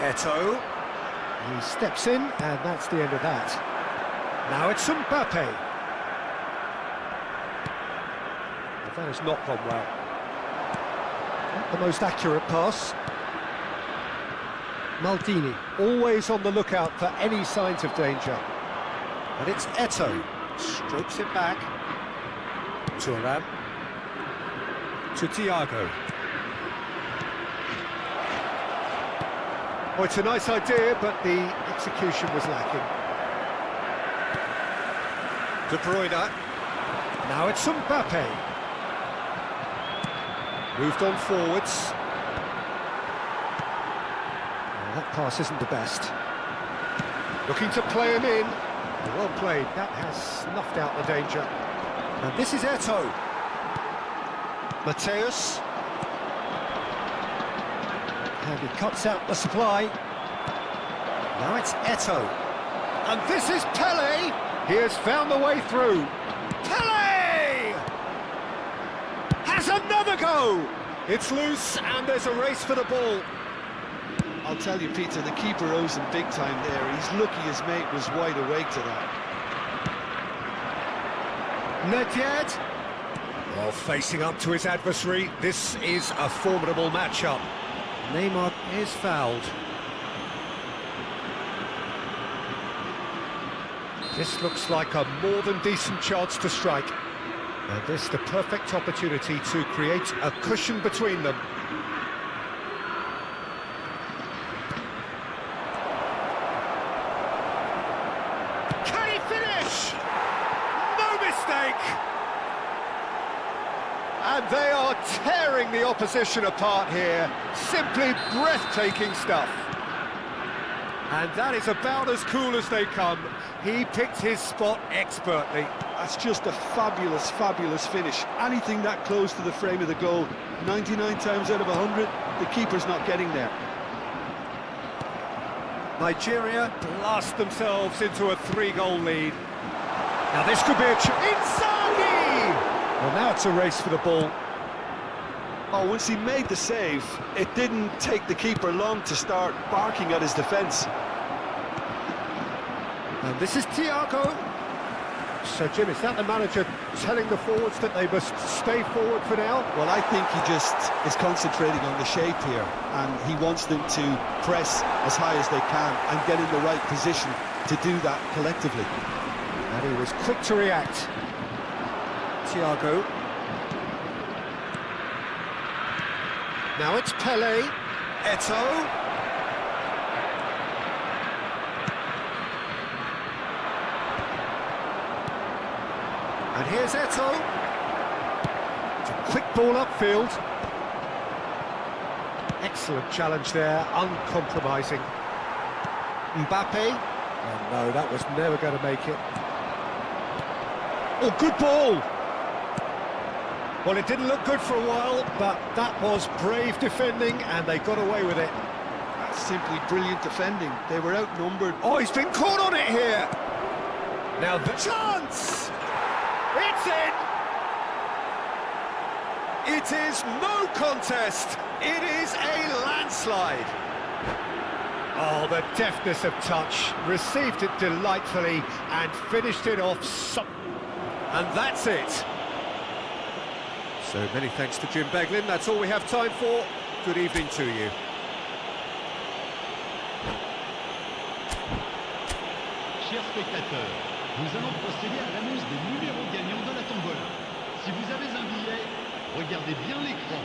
Eto'o. He steps in, and that's the end of that. Now it's Mbappe. Well, that has not gone well. Not the most accurate pass. Maldini, always on the lookout for any signs of danger. And it's Eto'o. Strokes it back. Thuram. To Thiago. Oh, it's a nice idea, but the execution was lacking. De Bruyne. Now it's Mbappe. Moved on forwards. Oh, that pass isn't the best. Looking to play him in. Well played. That has snuffed out the danger. And this is Eto'o. Mateus. And he cuts out the supply. Now it's Eto'o. And this is Pele. He has found the way through. Pele! Has another go! It's loose and there's a race for the ball. I'll tell you, Peter, the keeper owes him big time there. He's lucky his mate was wide awake to that. Nedved. Well, facing up to his adversary, this is a formidable matchup. Neymar is fouled. This looks like a more than decent chance to strike. And this the perfect opportunity to create a cushion between them. Can he finish? No mistake! And they are tearing the opposition apart here. Simply breathtaking stuff. And that is about as cool as they come. He picked his spot expertly. That's just a fabulous, fabulous finish. Anything that close to the frame of the goal, 99 times out of 100, the keeper's not getting there. Nigeria blast themselves into a 3-goal lead. Now this could be a Inzaghi! Well, now it's a race for the ball. Oh, once he made the save, it didn't take the keeper long to start barking at his defence. And this is Thiago. So, Jim, is that the manager telling the forwards that they must stay forward for now? Well, I think he just is concentrating on the shape here, and he wants them to press as high as they can and get in the right position to do that collectively. And he was quick to react. Thiago. Now it's Pele. Eto'o. And here's Eto'o. It's a quick ball upfield. Excellent challenge there, uncompromising. Mbappe. Oh no, that was never going to make it. Oh, good ball! Well, it didn't look good for a while, but that was brave defending, and they got away with it. That's simply brilliant defending. They were outnumbered. Oh, he's been caught on it here! Now the chance! It's in! It is no contest. It is a landslide. Oh, the deftness of touch. Received it delightfully and finished it off. And that's it. So many thanks to Jim Beglin. That's all we have time for. Good evening to you. Chers spectateurs, nous allons procéder à l'annonce des numéros gagnants de la tombola. Si vous avez un billet, regardez bien l'écran.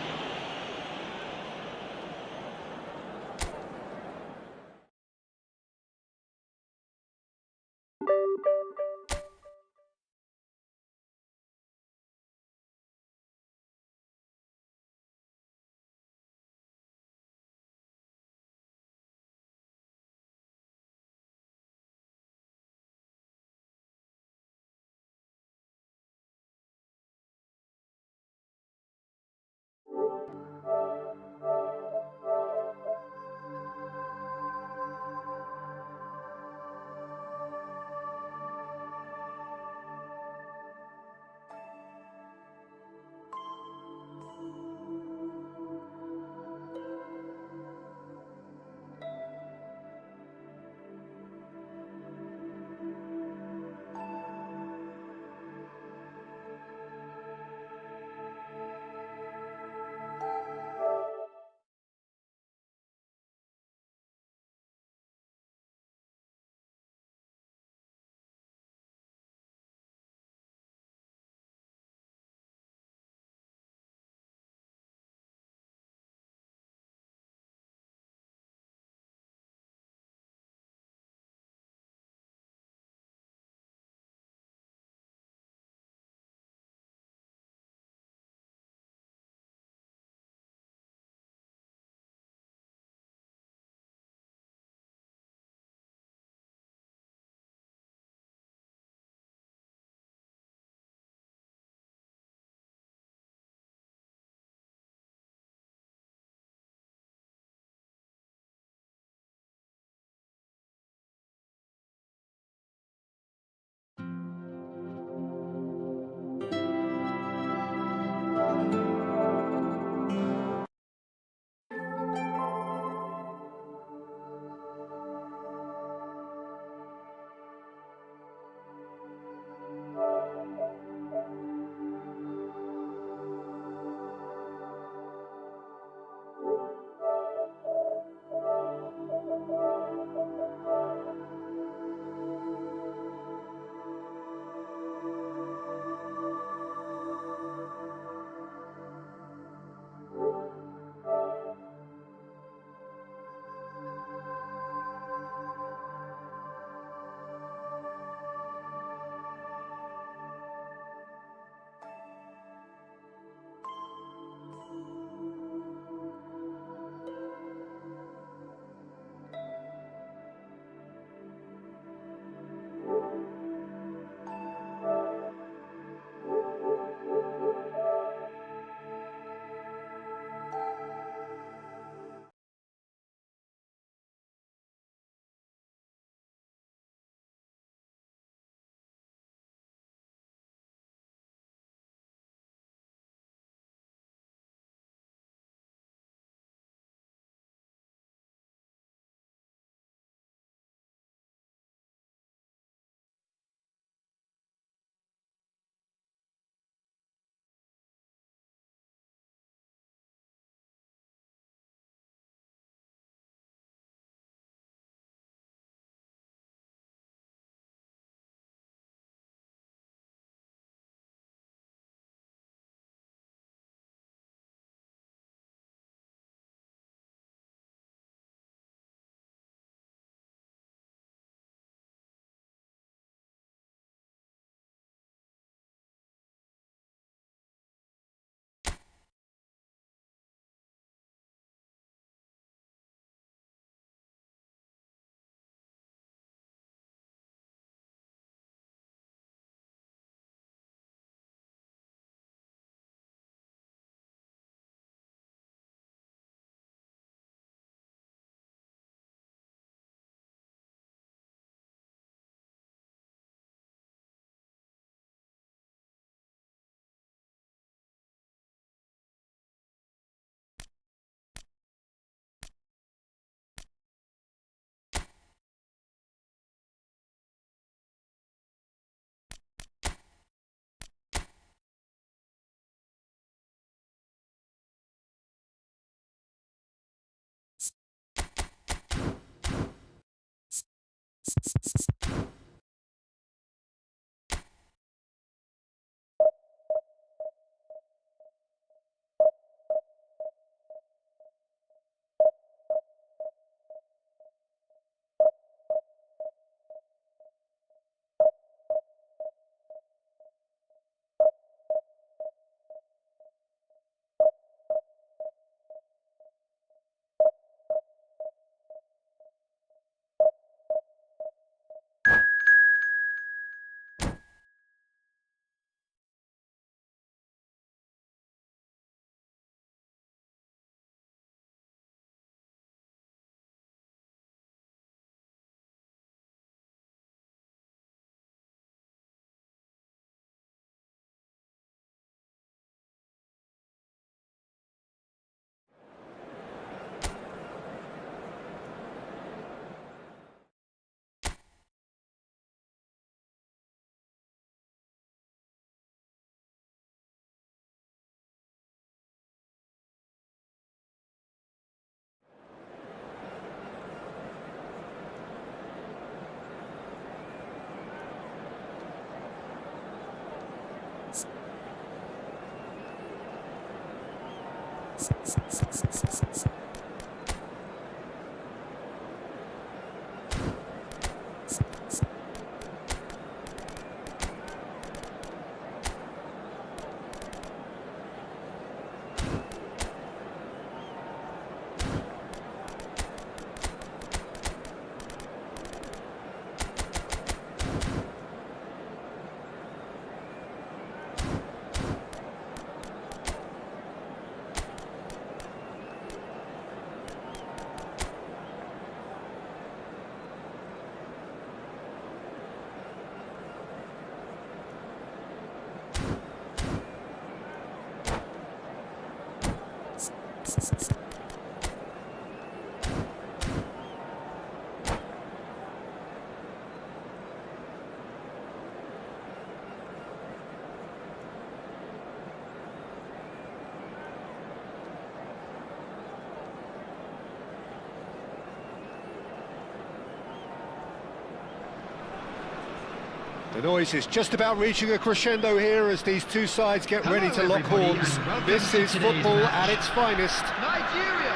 The noise is just about reaching a crescendo here as these two sides get ready to lock horns. This is football at its finest. Nigeria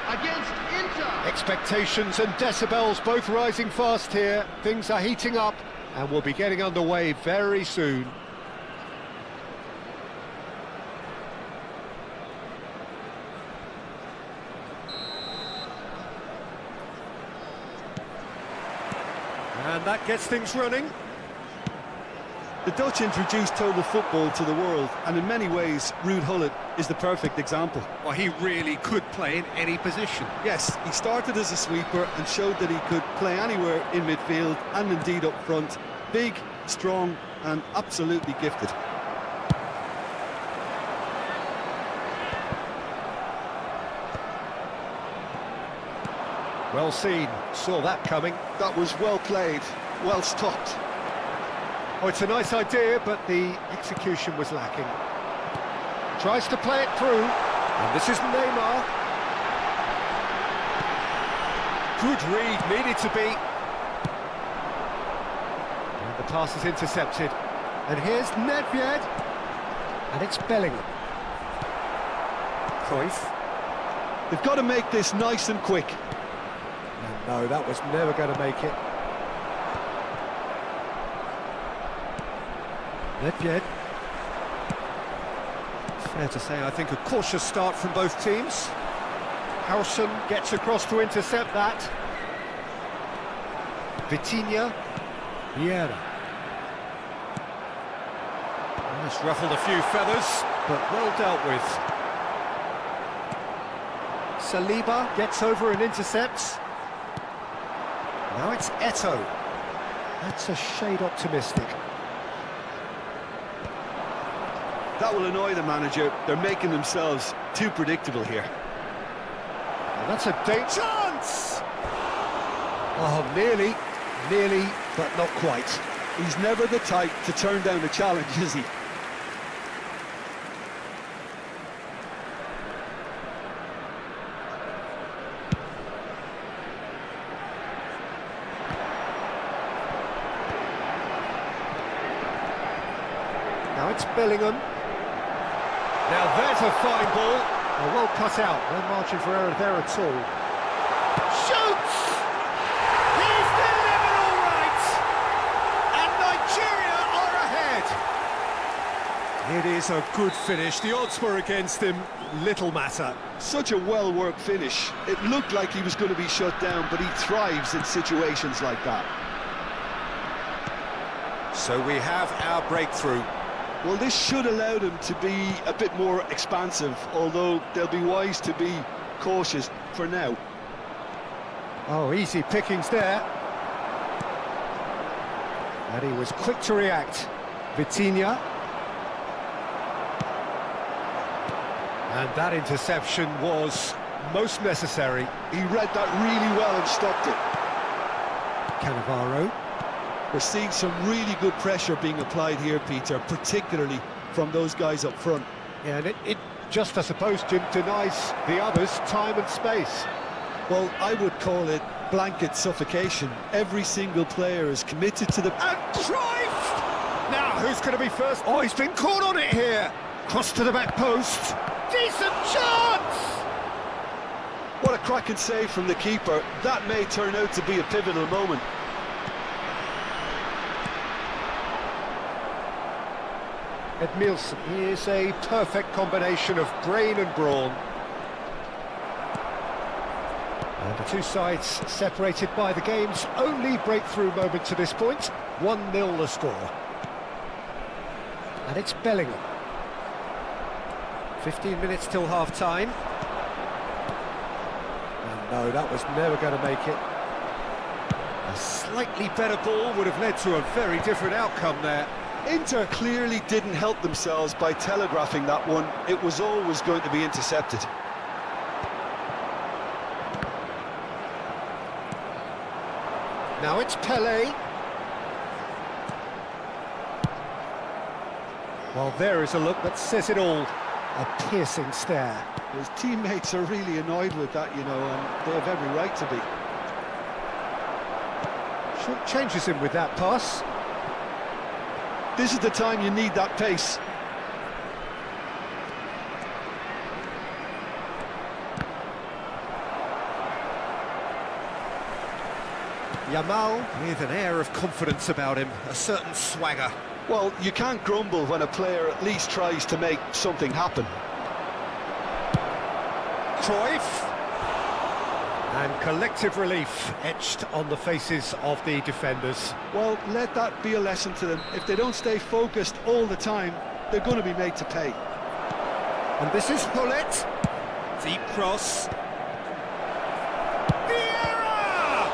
against Inter. Expectations and decibels both rising fast here. Things are heating up and we'll be getting underway very soon. And that gets things running. The Dutch introduced total football to the world, and in many ways, Ruud Gullit is the perfect example. Well, he really could play in any position. Yes, he started as a sweeper and showed that he could play anywhere in midfield and indeed up front. Big, strong, and absolutely gifted. Well seen, saw that coming. That was well played, well stopped. Oh, it's a nice idea, but the execution was lacking. Tries to play it through, and this is Neymar. Good read, needed to be. And the pass is intercepted. And here's Nedved. And it's Bellingham. Cruyff. They've got to make this nice and quick. And no, that was never going to make it. Nedved. Fair to say, I think, a cautious start from both teams. Howson gets across to intercept that. Vitinha. Vieira. It's ruffled a few feathers, but well dealt with. Saliba gets over and intercepts. Now it's Eto'o. That's a shade optimistic. That will annoy the manager. They're making themselves too predictable here. And that's a danger. Chance! Oh, nearly, but not quite. He's never the type to turn down a challenge, is he? Now it's Bellingham. Now there's a fine ball. Well cut out. No margin for error there at all. Shoots! He's delivered all right! And Nigeria are ahead. It is a good finish. The odds were against him. Little matter. Such a well-worked finish. It looked like he was going to be shut down, but he thrives in situations like that. So we have our breakthrough. Well, this should allow them to be a bit more expansive, although they'll be wise to be cautious for now. Oh, easy pickings there. And he was quick to react. Vitinha. And that interception was most necessary. He read that really well and stopped it. Cannavaro. We're seeing some really good pressure being applied here, Peter, particularly from those guys up front. Yeah, and it just, I suppose, denies the others time and space. Well, I would call it blanket suffocation. Every single player is committed to the... And Cruyff! Now, who's going to be first? Oh, he's been caught on it here. Cross to the back post. Decent chance! cracking save from the keeper. That may turn out to be a pivotal moment. Edmilson, he is a perfect combination of brain and brawn. And the two sides separated by the game's only breakthrough moment to this point. 1-0 the score. And it's Bellingham. 15 minutes till half-time. And no, that was never going to make it. A slightly better ball would have led to a very different outcome there. Inter clearly didn't help themselves by telegraphing that one. It was always going to be intercepted. Now it's Pelé. Well, there is a look that says it all. A piercing stare. His teammates are really annoyed with that, you know, and they have every right to be. Short changes him with that pass. This is the time you need that pace. Yamal with an air of confidence about him, a certain swagger. Well, you can't grumble when a player at least tries to make something happen. Cruyff. And collective relief etched on the faces of the defenders. Well, let that be a lesson to them. If they don't stay focused all the time, they're going to be made to pay. And this is Hullet. Deep cross. Vieira!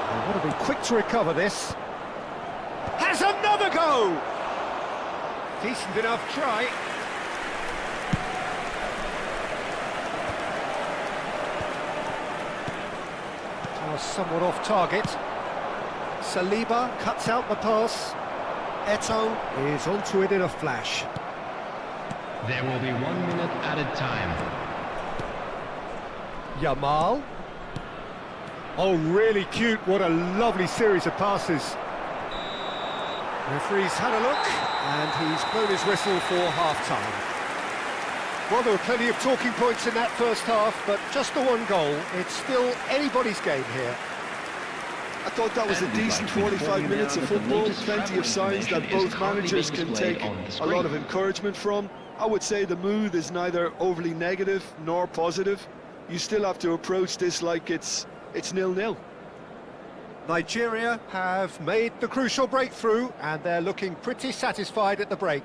They want to be quick to recover this. Has another go! Decent enough try. Somewhat off target. Saliba cuts out the pass. Eto'o is onto it in a flash. There will be 1 minute added time. Yamal. Oh, really cute. What a lovely series of passes. Referee's had a look, and he's blown his whistle for half-time. Well, there were plenty of talking points in that first half, but just the one goal. It's still anybody's game here. I thought that was a decent 45 minutes of football, plenty of signs that both managers can take a lot of encouragement from. I would say the mood is neither overly negative nor positive. You still have to approach this like it's 0-0. Nigeria have made the crucial breakthrough, and they're looking pretty satisfied at the break.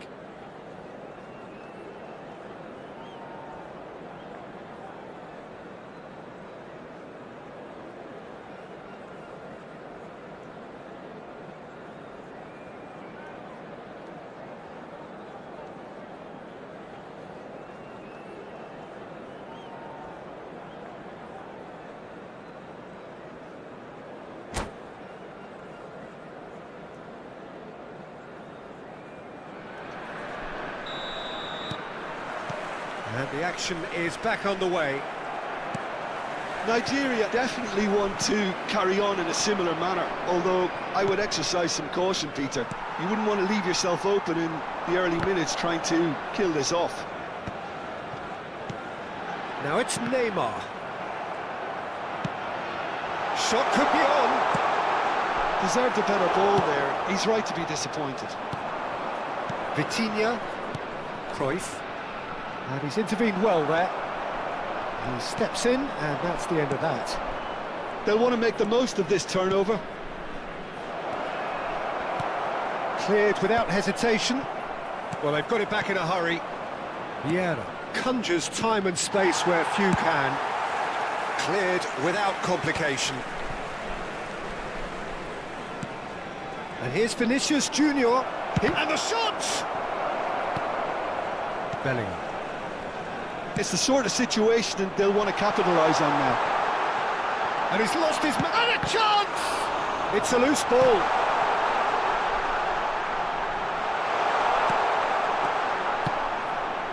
And the action is back on the way. Nigeria definitely want to carry on in a similar manner, although I would exercise some caution, Peter. You wouldn't want to leave yourself open in the early minutes trying to kill this off. Now it's Neymar. Shot could be on. Deserved a better ball there. He's right to be disappointed. Vitinha. Cruyff. And he's intervened well there. He steps in, and that's the end of that. They'll want to make the most of this turnover. Cleared without hesitation. Well, they've got it back in a hurry. Vieira conjures time and space where few can. Cleared without complication. And here's Vinicius Junior. And the shot! Bellingham. It's the sort of situation that they'll want to capitalise on now. And he's lost his man. And a chance! It's a loose ball.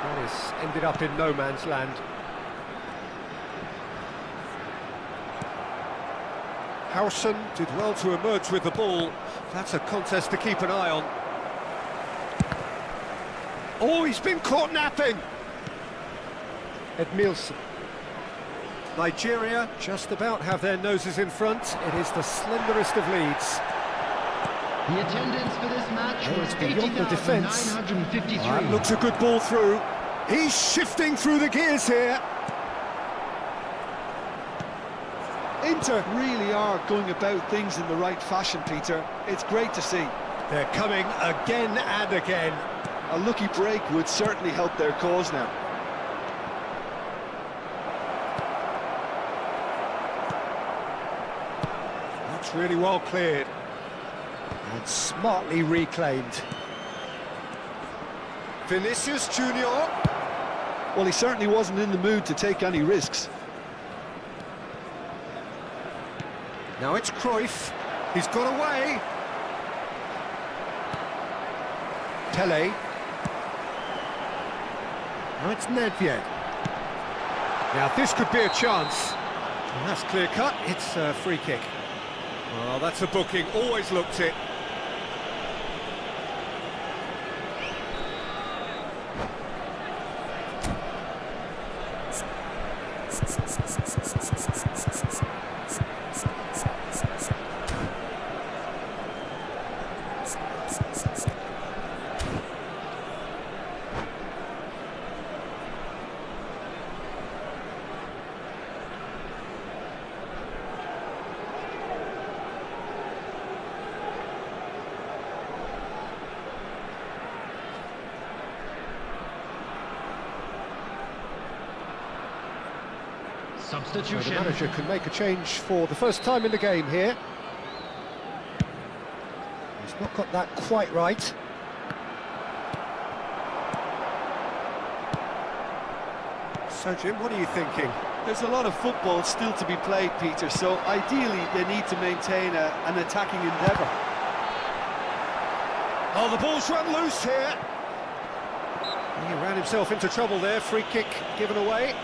That has ended up in no man's land. Howson did well to emerge with the ball. That's a contest to keep an eye on. Oh, he's been caught napping. Edmilson. Nigeria just about have their noses in front. It is the slenderest of leads. The attendance for this match was beyond the defence. 80,953. That looks a good ball through. He's shifting through the gears here. Inter really are going about things in the right fashion, Peter. It's great to see. They're coming again and again. A lucky break would certainly help their cause now. That's really well cleared. And smartly reclaimed. Vinicius Junior. Well, he certainly wasn't in the mood to take any risks. Now it's Cruyff. He's got away. Pele. Now it's Nedved. Now this could be a chance. And that's clear cut. It's a free kick. Well, that's a booking. Always looked it. So Substitution. the manager can make a change for the first time in the game here. He's not got that quite right. So Jim, what are you thinking? There's a lot of football still to be played, Peter, so ideally they need to maintain an attacking endeavour. Oh, the ball's run loose here. He ran himself into trouble there. Free kick given away.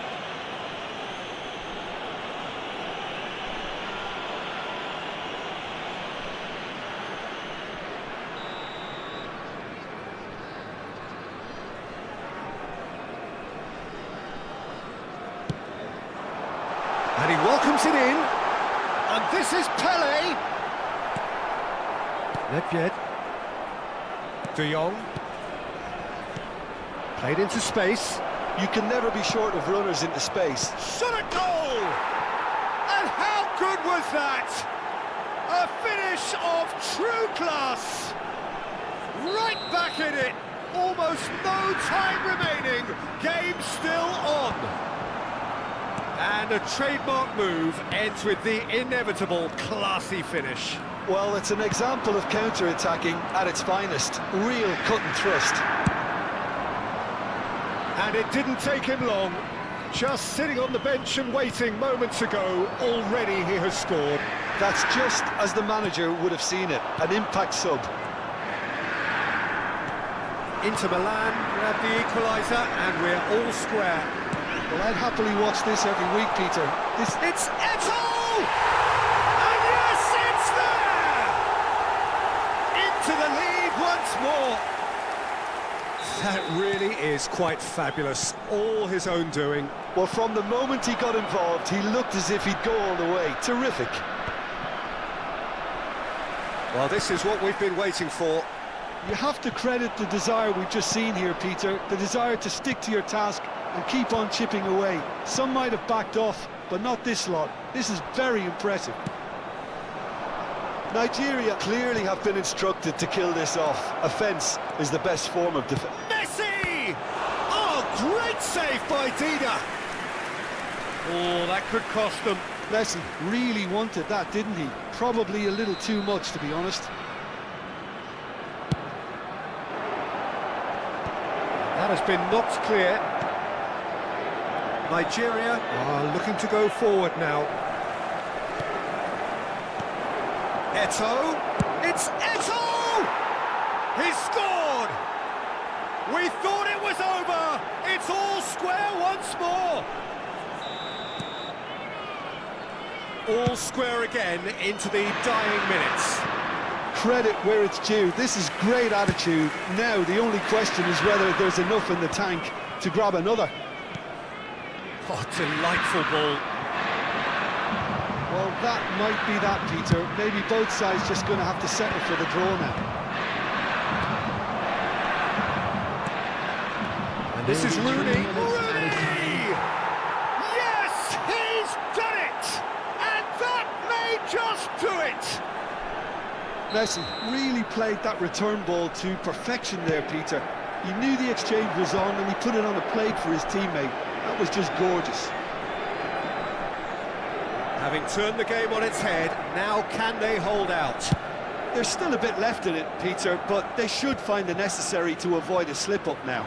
And he welcomes it in. And this is Pele. Nedved. De Jong. Played into space. You can never be short of runners into space. Shot at goal! And how good was that? A finish of true class. Right back in it. Almost no time remaining. Game still on. And a trademark move ends with the inevitable classy finish. Well, it's an example of counter-attacking at its finest. Real cut and thrust. And it didn't take him long. Just sitting on the bench and waiting moments ago, already he has scored. That's just as the manager would have seen it, an impact sub. Inter Milan grab the equaliser and we're all square. Well, I'd happily watch this every week, Peter. It's Eto'o! And yes, it's there! Into the lead once more. That really is quite fabulous. All his own doing. Well, from the moment he got involved, he looked as if he'd go all the way. Terrific. Well, this is what we've been waiting for. You have to credit the desire we've just seen here, Peter. The desire to stick to your task and keep on chipping away. Some might have backed off, but not this lot. This is very impressive. Nigeria clearly have been instructed to kill this off. Offence is the best form of defence. Messi! Oh, great save by Dida. Oh, that could cost them. Messi really wanted that, didn't he? Probably a little too much, to be honest. That has been knocked clear. Nigeria are looking to go forward now. Eto'o! It's Eto'o! He's scored! We thought it was over! It's all square once more! All square again into the dying minutes. Credit where it's due. This is great attitude. Now the only question is whether there's enough in the tank to grab another. Oh, delightful ball. Well, that might be that, Peter. Maybe both sides just going to have to settle for the draw now. And this is Rooney. Rooney! Yes, he's done it! And that may just do it! Messi really played that return ball to perfection there, Peter. He knew the exchange was on and he put it on a plate for his teammate. That was just gorgeous. Having turned the game on its head, now can they hold out? There's still a bit left in it, Peter, but they should find the necessary to avoid a slip-up now.